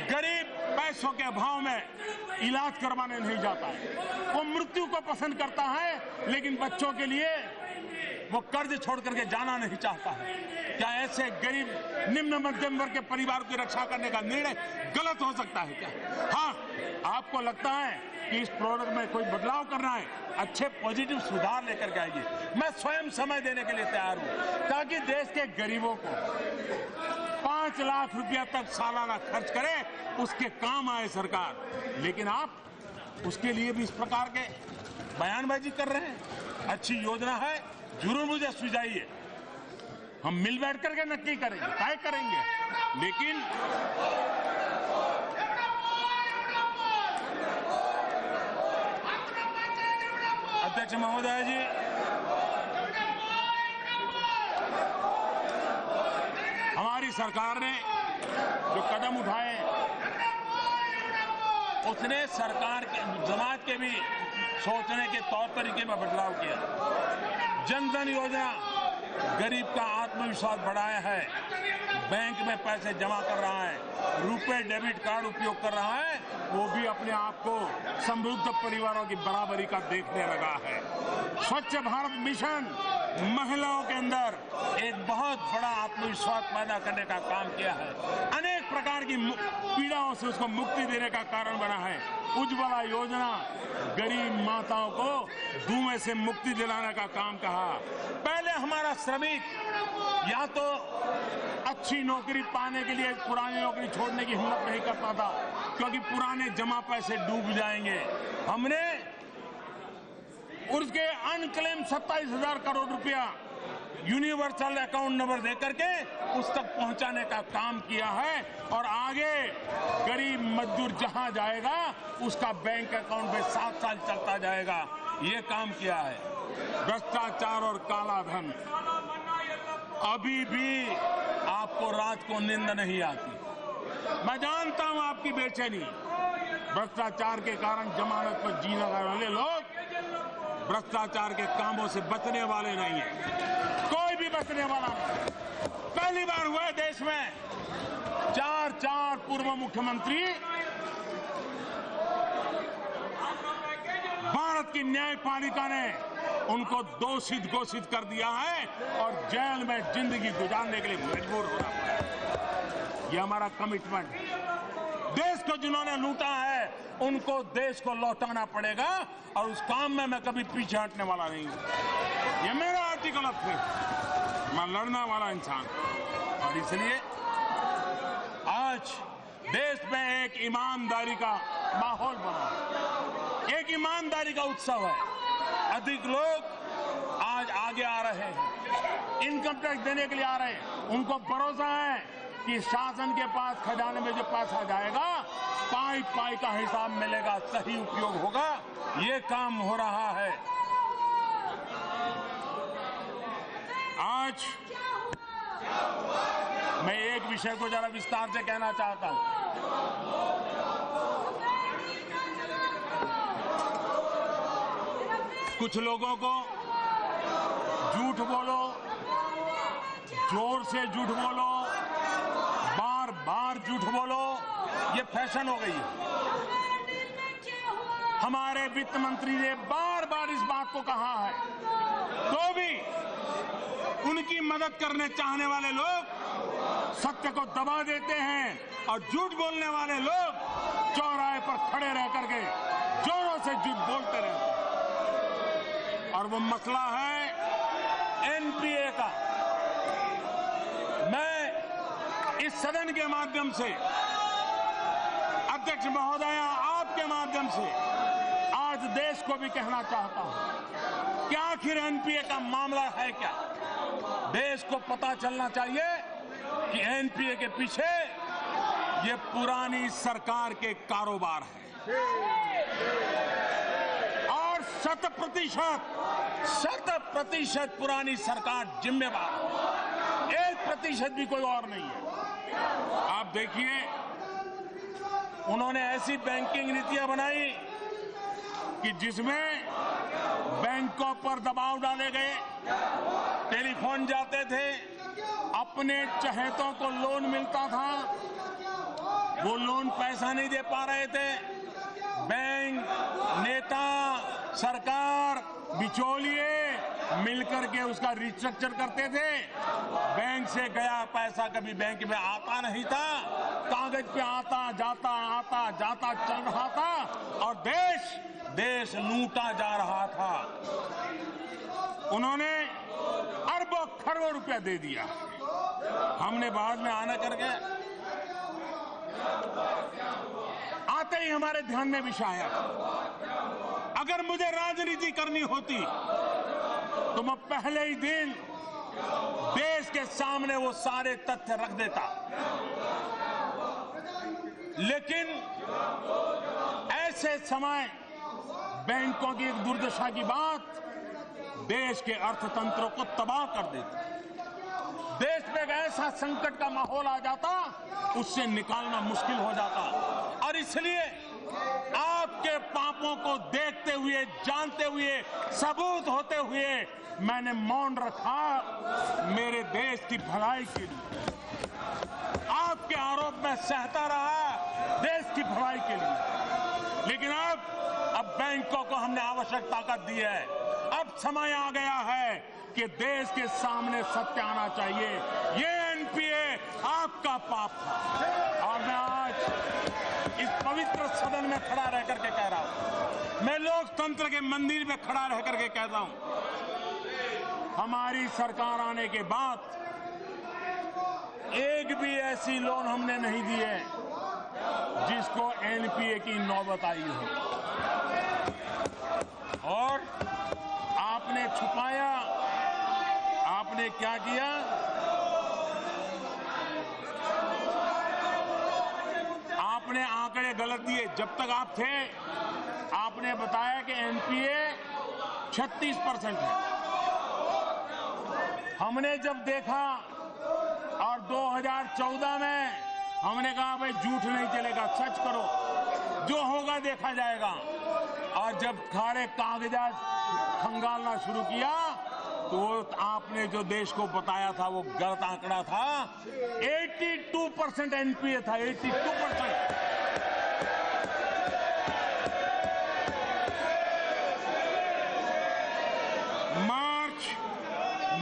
गरीब पैसों के अभाव में इलाज करवाने नहीं जाता है, वो मृत्यु को पसंद करता है, लेकिन बच्चों के लिए वो कर्ज छोड़ करके जाना नहीं चाहता है। क्या ऐसे गरीब निम्न मध्यम वर्ग के परिवार की रक्षा करने का निर्णय गलत हो सकता है क्या? हाँ, आपको लगता है कि इस प्रोडक्ट में कोई बदलाव करना है, अच्छे पॉजिटिव सुधार लेकर के आइए। मैं स्वयं समय देने के लिए तैयार हूं ताकि देश के गरीबों को 5 लाख रुपया तक सालाना खर्च करे, उसके काम आए सरकार। लेकिन आप उसके लिए भी इस प्रकार के बयानबाजी कर रहे हैं। अच्छी योजना है, जरूर मुझे सुझाइए, हम मिल बैठ करके नक्की करेंगे, तय करेंगे। लेकिन अध्यक्ष महोदय जी, हमारी सरकार ने जो कदम उठाए उसने सरकार के समाज के भी सोचने के तौर तरीके में बदलाव किया। जनधन योजना गरीब का आत्मविश्वास बढ़ाया है, बैंक में पैसे जमा कर रहा है, रुपए डेबिट कार्ड उपयोग कर रहा है, वो भी अपने आप को समृद्ध परिवारों की बराबरी का देखने लगा है। स्वच्छ भारत मिशन महिलाओं के अंदर एक बहुत बड़ा आत्मविश्वास पैदा करने का काम किया है। अनेक प्रकार की पीड़ाओं से उसको मुक्ति देने का कारण बना है। उज्ज्वला योजना गरीब माताओं को धुएं से मुक्ति दिलाने का काम कहा। पहले हमारा श्रमिक या तो अच्छी नौकरी पाने के लिए पुरानी नौकरी छोड़ने की हिम्मत नहीं करता था, क्योंकि पुराने जमा पैसे डूब जाएंगे। हमने उसके अनक्लेम 27,000 करोड़ रुपया यूनिवर्सल अकाउंट नंबर देकर के उस तक पहुंचाने का काम किया है। और आगे गरीब मजदूर जहां जाएगा उसका बैंक अकाउंट में 7 साल चलता जाएगा, ये काम किया है। भ्रष्टाचार और काला धन, अभी भी आपको रात को नींद नहीं आती। मैं जानता हूं आपकी बेचैनी। भ्रष्टाचार के कारण जमानत पर जीने वाले लोग भ्रष्टाचार के कामों से बचने वाले नहीं है, कोई भी बचने वाला नहीं। पहली बार हुआ देश में 4 पूर्व मुख्यमंत्री भारत की न्यायपालिका ने उनको दोषी घोषित कर दिया है और जेल में जिंदगी गुजारने के लिए मजबूर होना पड़ा। ये हमारा कमिटमेंट है। देश को जिन्होंने लूटा है उनको देश को लौटाना पड़ेगा और उस काम में मैं कभी पीछे हटने वाला नहीं हूं। ये मेरा आर्टिकल ऑफ फेथ, मैं लड़ने वाला इंसान। और इसलिए आज देश में एक ईमानदारी का माहौल बना, एक ईमानदारी का उत्सव है। अधिक लोग आज आगे आ रहे हैं, इनकम टैक्स देने के लिए आ रहे हैं। उनको भरोसा है कि शासन के पास खजाने में जो पैसा जाएगा पाई पाई का हिसाब मिलेगा, सही उपयोग होगा। ये काम हो रहा है। आज मैं एक विषय को जरा विस्तार से कहना चाहता हूं। कुछ लोगों को झूठ बोलो, जोर से झूठ बोलो, बार बार झूठ बोलो, ये फैशन हो गई है। हमारे वित्त मंत्री ने बार बार इस बात को कहा है, तो भी उनकी मदद करने चाहने वाले लोग सत्य को दबा देते हैं और झूठ बोलने वाले लोग चौराहे पर खड़े रह करके जोरों से झूठ बोलते रहते हैं। और वो मसला है एनपीए का। मैं इस सदन के माध्यम से, अध्यक्ष महोदय आपके माध्यम से आज देश को भी कहना चाहता हूं कि आखिर एनपीए का मामला है क्या। देश को पता चलना चाहिए कि एनपीए के पीछे ये पुरानी सरकार के कारोबार है और 100% पुरानी सरकार जिम्मेवार है, 1% भी कोई और नहीं है। आप देखिए, उन्होंने ऐसी बैंकिंग नीतियां बनाई कि जिसमें बैंकों पर दबाव डाले गए, टेलीफोन जाते थे, अपने चहेतों को लोन मिलता था, वो लोन पैसा नहीं दे पा रहे थे, बैंक, नेता, सरकार, बिचौलिए मिलकर के उसका रिस्ट्रक्चर करते थे। बैंक से गया पैसा कभी बैंक में आता नहीं था, कागज पे आता जाता चल रहा था और देश लूटा जा रहा था। उन्होंने अरबों खरबों रुपया दे दिया। हमने बाद में आना करके आते ही हमारे ध्यान में विषय आया, अगर मुझे राजनीति करनी होती तो मैं पहले ही दिन देश के सामने वो सारे तथ्य रख देता। लेकिन ऐसे समय बैंकों की एक दुर्दशा की बात देश के अर्थतंत्र को तबाह कर देती। देश में एक ऐसा संकट का माहौल आ जाता, उससे निकालना मुश्किल हो जाता। और इसलिए आपके पापों को देखते हुए, जानते हुए, सबूत होते हुए मैंने मौन रखा, मेरे देश की भलाई के लिए। आपके आरोप में सहता रहा देश की भलाई के लिए। लेकिन अब बैंकों को हमने आवश्यक ताकत दी है। अब समय आ गया है कि देश के सामने सत्य आना चाहिए। ये एनपीए आपका पाप था। और मैं आज इस पवित्र सदन में खड़ा रह करके कह रहा हूं, मैं लोकतंत्र के मंदिर में खड़ा रह करके कहता हूं, हमारी सरकार आने के बाद एक भी ऐसी लोन हमने नहीं दी है जिसको एनपीए की नौबत आई हो। और आपने छुपाया, आपने क्या किया, आपने आंकड़े गलत दिए। जब तक आप थे आपने बताया कि एनपीए 36% है। हमने जब देखा और 2014 में हमने कहा भाई झूठ नहीं चलेगा, सच करो, जो होगा देखा जाएगा। और जब सारे कागजात खंगालना शुरू किया तो आपने जो देश को बताया था वो गलत आंकड़ा था। 82% एनपीए था, 82%।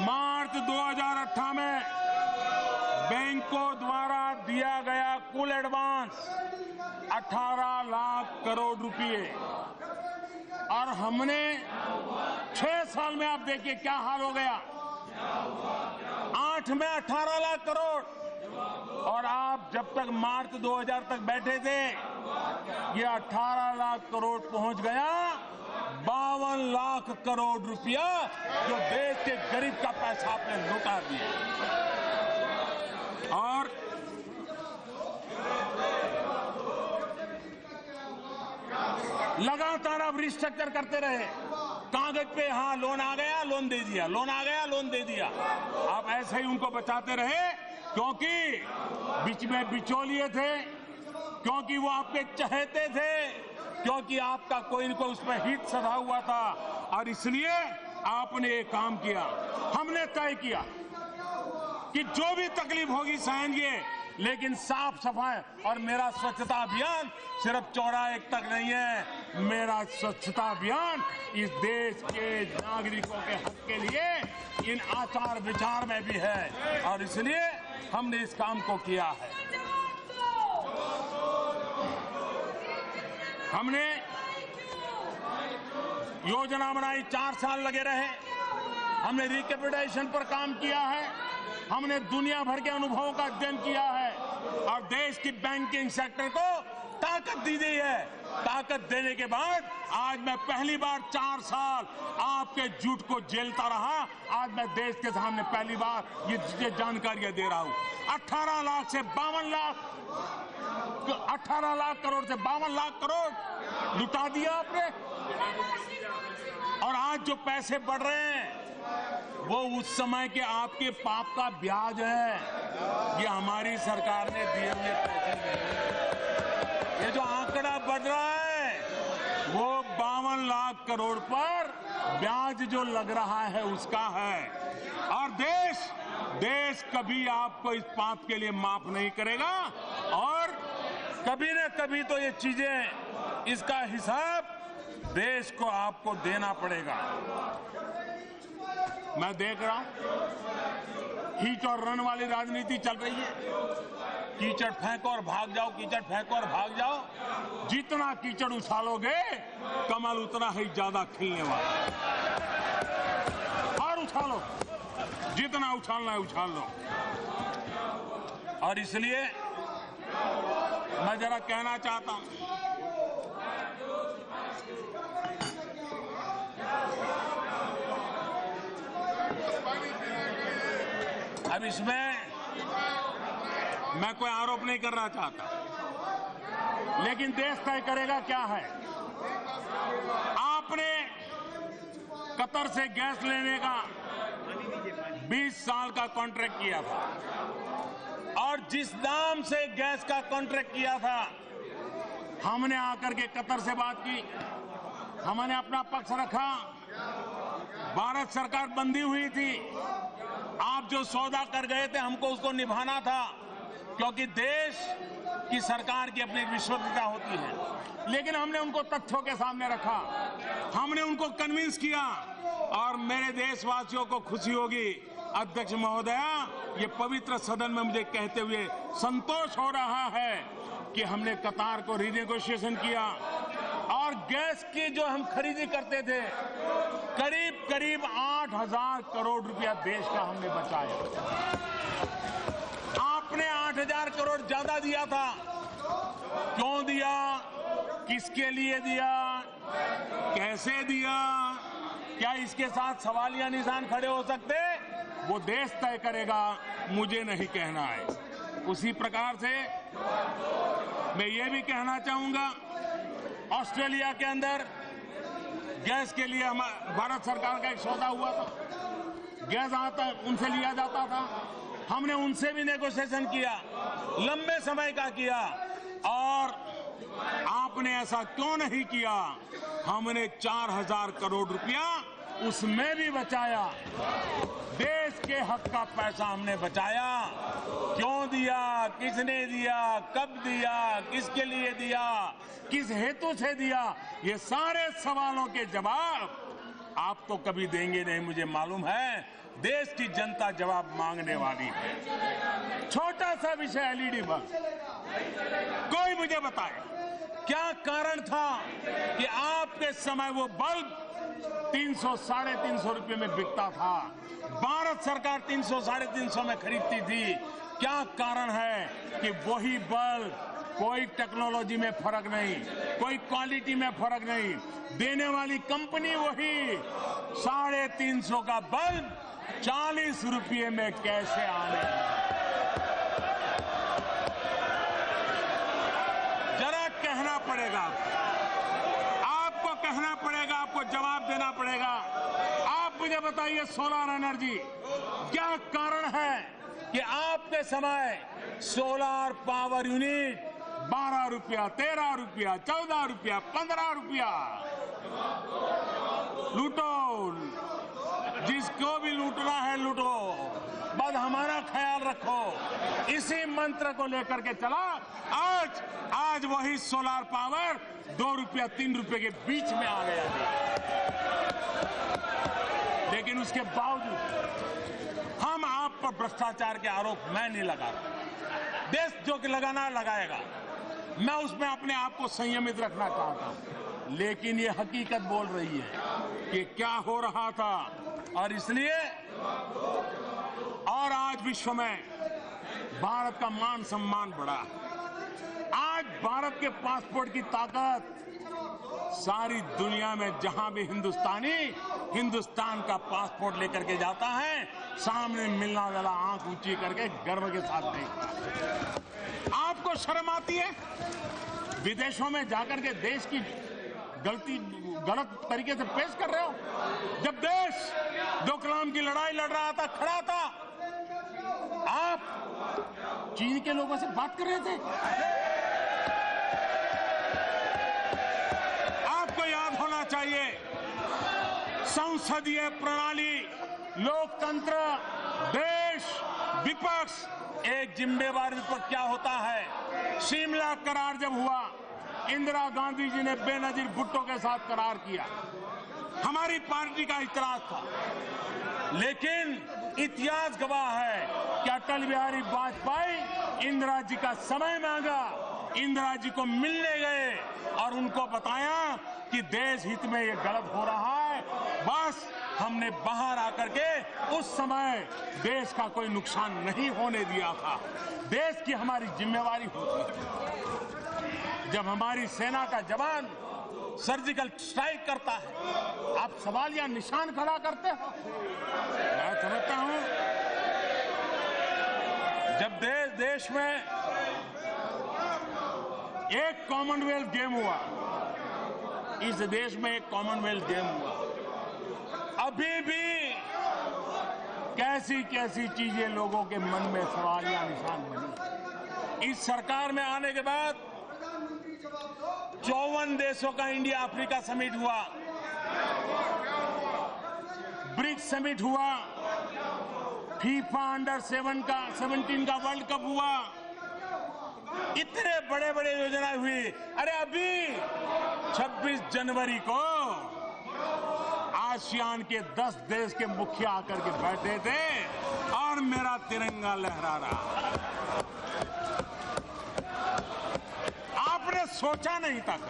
मार्च 2018 में बैंकों द्वारा दिया गया कुल एडवांस 18 लाख करोड़ रुपए, और हमने 6 साल में आप देखिए क्या हाल हो गया। 8 में 18 लाख करोड़, और आप जब तक मार्च 2000 तक बैठे थे ये 18 लाख करोड़ पहुंच गया 52 लाख करोड़ रुपया, जो देश के गरीब का पैसा आपने लुटा दिया। और लगातार आप रिस्ट्रक्चर करते रहे, कागज पे हाँ लोन आ गया लोन दे दिया, लोन आ गया लोन दे दिया। आप ऐसे ही उनको बचाते रहे, क्योंकि बीच में बिचौलिए थे, क्योंकि वो आपके चहेते थे, क्योंकि आपका कोई न कोई उसमें हित सधा हुआ था, और इसलिए आपने ये काम किया। हमने तय किया कि जो भी तकलीफ होगी सहेंगे, लेकिन साफ सफाई, और मेरा स्वच्छता अभियान सिर्फ चौराहे तक नहीं है, मेरा स्वच्छता अभियान इस देश के नागरिकों के हक के लिए इन आचार विचार में भी है, और इसलिए हमने इस काम को किया है। हमने योजना बनाई, 4 साल लगे रहे, हमने रिकैपिटलाइजेशन पर काम किया है, हमने दुनिया भर के अनुभवों का अध्ययन किया है, और देश की बैंकिंग सेक्टर को ताकत दी गई है। ताकत देने के बाद आज मैं पहली बार 4 साल आपके झूठ को झेलता रहा, आज मैं देश के सामने पहली बार ये जानकारियां दे रहा हूं। 18 लाख से 52 लाख, 18 लाख करोड़ से 52 लाख करोड़ लुटा दिया आपने, और आज जो पैसे बढ़ रहे हैं वो उस समय के आपके पाप का ब्याज है। ये हमारी सरकार ने दिए हुए पैसे नहीं। ये जो आंकड़ा बढ़ रहा है वो 52 लाख करोड़ पर ब्याज जो लग रहा है उसका है, और देश कभी आपको इस पाप के लिए माफ नहीं करेगा, और कभी न कभी तो ये चीजें, इसका हिसाब देश को आपको देना पड़ेगा। मैं देख रहा हूं खींच और रन वाली राजनीति चल रही है, कीचड़ फेंको और भाग जाओ, कीचड़ फेंको और भाग जाओ। जितना कीचड़ उछालोगे कमल उतना ही ज्यादा खिलने वाला, और उछालो, जितना उछालना है उछाल लो। और इसलिए मैं जरा कहना चाहता हूं, अब इसमें मैं कोई आरोप नहीं करना चाहता, लेकिन देश तय करेगा क्या है। आपने कतर से गैस लेने का 20 साल का कॉन्ट्रैक्ट किया था, और जिस दाम से गैस का कॉन्ट्रैक्ट किया था, हमने आकर के कतर से बात की, हमने अपना पक्ष रखा। भारत सरकार बंधी हुई थी, आप जो सौदा कर गए थे हमको उसको निभाना था, क्योंकि देश की सरकार की अपनी विश्वसनीयता होती है। लेकिन हमने उनको तथ्यों के सामने रखा, हमने उनको कन्विंस किया, और मेरे देशवासियों को खुशी होगी अध्यक्ष महोदया, ये पवित्र सदन में मुझे कहते हुए संतोष हो रहा है कि हमने कतार को रीनेगोशिएशन किया, और गैस की जो हम खरीदी करते थे करीब 8,000 करोड़ रुपया देश का हमने बचाया। आपने 8,000 करोड़ ज्यादा दिया था, क्यों दिया, किसके लिए दिया, कैसे दिया, क्या इसके साथ सवालिया निशान खड़े हो सकते, वो देश तय करेगा, मुझे नहीं कहना है। उसी प्रकार से मैं ये भी कहना चाहूंगा, ऑस्ट्रेलिया के अंदर गैस के लिए भारत सरकार का एक सौदा हुआ था, गैस आता उनसे लिया जाता था, हमने उनसे भी नेगोशिएशन किया, लंबे समय का किया, और आपने ऐसा क्यों नहीं किया, हमने 4,000 करोड़ रुपया उसमें भी बचाया। देश के हक का पैसा हमने बचाया। क्यों दिया, किसने दिया, कब दिया, किसके लिए दिया, किस हेतु से दिया, ये सारे सवालों के जवाब आप तो कभी देंगे नहीं, मुझे मालूम है, देश की जनता जवाब मांगने वाली है। छोटा सा विषय एलईडी बल्ब, कोई मुझे बताए क्या कारण था कि आपके समय वो बल्ब 300 साढ़े 300 रुपए में बिकता था, भारत सरकार 300 साढ़े 300 में खरीदती थी। क्या कारण है कि वही बल्ब, कोई टेक्नोलॉजी में फर्क नहीं, कोई क्वालिटी में फर्क नहीं, देने वाली कंपनी वही, 350 का बल्ब 40 रुपये में कैसे आने? जरा कहना पड़ेगा, आपको कहना पड़ेगा, आपको जवाब देना पड़ेगा। आप मुझे बताइए, सोलर एनर्जी, क्या कारण है कि आपके समय सोलर पावर यूनिट 12 रुपया, 13 रुपया, 14 रुपया, 15 रुपया, लूटो, जिसको भी लूटना है लूटो, बस हमारा ख्याल रखो। इसी मंत्र को लेकर के चला। आज वही सोलर पावर 2 रुपया 3 रुपये के बीच में आ गया है। लेकिन उसके बावजूद हम आप पर भ्रष्टाचार के आरोप मैं नहीं लगा रहा। देश जो कि लगाना लगाएगा, मैं उसमें अपने आप को संयमित रखना चाहता हूं। लेकिन ये हकीकत बोल रही है कि क्या हो रहा था, और इसलिए और आज विश्व में भारत का मान सम्मान बढ़ा। आज भारत के पासपोर्ट की ताकत सारी दुनिया में जहां भी हिंदुस्तानी हिंदुस्तान का पासपोर्ट लेकर के जाता है, सामने मिलना वाला आंख ऊंची करके गर्व के साथ देखता है। आपको शर्म आती है? विदेशों में जाकर के देश की गलत तरीके से पेश कर रहे हो। जब देश दो कलाम की लड़ाई लड़ रहा था, खड़ा था, आप चीन के लोगों से बात कर रहे थे। आपको याद होना चाहिए, संसदीय प्रणाली, लोकतंत्र, देश, विपक्ष, एक जिम्मेवार विपक्ष क्या होता है। शिमला करार जब हुआ, इंदिरा गांधी जी ने बेनजीर भुट्टो के साथ करार किया, हमारी पार्टी का इतराज था। लेकिन इतिहास गवाह है कि अटल बिहारी वाजपेयी इंदिरा जी का समय मांगा, इंदिरा जी को मिलने गए और उनको बताया कि देश हित में ये गलत हो रहा है। बस हमने बाहर आकर के उस समय देश का कोई नुकसान नहीं होने दिया था। देश की हमारी जिम्मेवारी होती है। जब हमारी सेना का जवान सर्जिकल स्ट्राइक करता है, आप सवाल या निशान खड़ा करते हो। मैं समझता हूं, जब देश में एक कॉमनवेल्थ गेम हुआ, इस देश में एक कॉमनवेल्थ गेम हुआ, अभी भी कैसी कैसी चीजें लोगों के मन में सवाल या निशान बनी। इस सरकार में आने के बाद 54 देशों का इंडिया अफ्रीका समिट हुआ, ब्रिक्स समिट हुआ, फीफा अंडर 17 का वर्ल्ड कप हुआ, इतने बड़े बड़े योजनाएं हुई। अरे अभी 26 जनवरी को आसियान के 10 देश के मुखिया आकर के बैठे थे और मेरा तिरंगा लहरा रहा। आपने सोचा नहीं तक।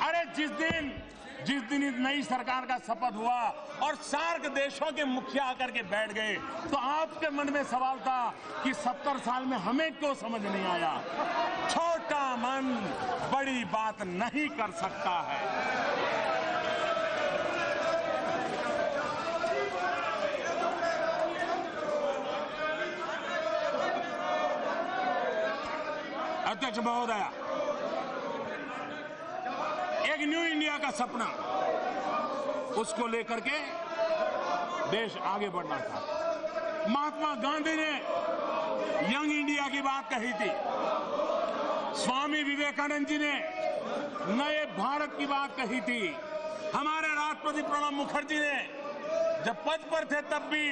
अरे जिस दिन इस नई सरकार का शपथ हुआ और सार्क देशों के मुखिया आकर के बैठ गए, तो आपके मन में सवाल था कि 70 साल में हमें क्यों समझ नहीं आया। छोटा मन बड़ी बात नहीं कर सकता है। अध्यक्ष महोदय, एक न्यू इंडिया का सपना, उसको लेकर के देश आगे बढ़ना था। महात्मा गांधी ने यंग इंडिया की बात कही थी, स्वामी विवेकानंद जी ने नए भारत की बात कही थी, हमारे राष्ट्रपति प्रणब मुखर्जी ने जब पद पर थे तब भी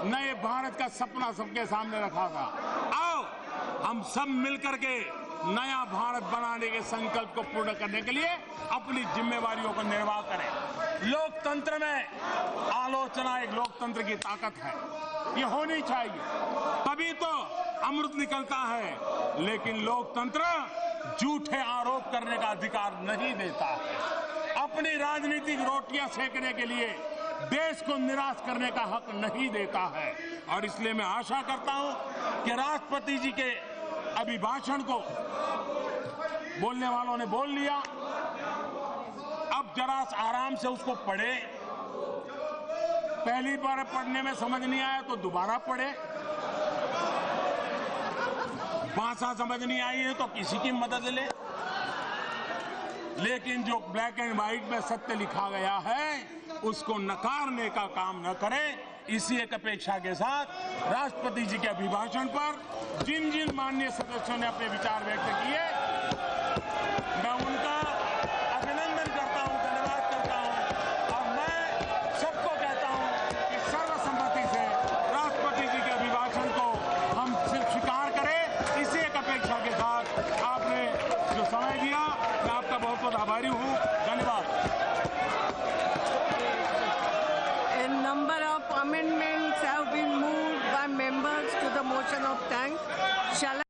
नए भारत का सपना सबके सामने रखा था। आओ हम सब मिलकर के नया भारत बनाने के संकल्प को पूर्ण करने के लिए अपनी जिम्मेवारियों का निर्वाह करें। लोकतंत्र में आलोचना एक लोकतंत्र की ताकत है, ये होनी चाहिए, तभी तो अमृत निकलता है। लेकिन लोकतंत्र झूठे आरोप करने का अधिकार नहीं देता है, अपनी राजनीतिक रोटियां सेकने के लिए देश को निराश करने का हक नहीं देता है। और इसलिए मैं आशा करता हूं कि राष्ट्रपति जी के अभिभाषण को बोलने वालों ने बोल लिया, अब जरा आराम से उसको पढ़े, पहली बार पढ़ने में समझ नहीं आया तो दोबारा पढ़े, भाषा समझ नहीं आई है तो किसी की मदद ले, लेकिन जो ब्लैक एंड व्हाइट में सत्य लिखा गया है उसको नकारने का काम न करें। इसी एक अपेक्षा के साथ राष्ट्रपति जी के अभिभाषण पर जिन जिन माननीय सदस्यों ने अपने विचार व्यक्त किए, मैं उनका अभिनंदन करता हूं, धन्यवाद करता हूं। और मैं सबको कहता हूं कि सर्वसम्मति से राष्ट्रपति जी के अभिभाषण को हम सिर्फ स्वीकार करें। इसी एक अपेक्षा के साथ आपने जो समय दिया, मैं आपका बहुत बहुत आभारी हूं। धन्यवाद। A number of amendments have been moved by members to the motion of thanks. Shall I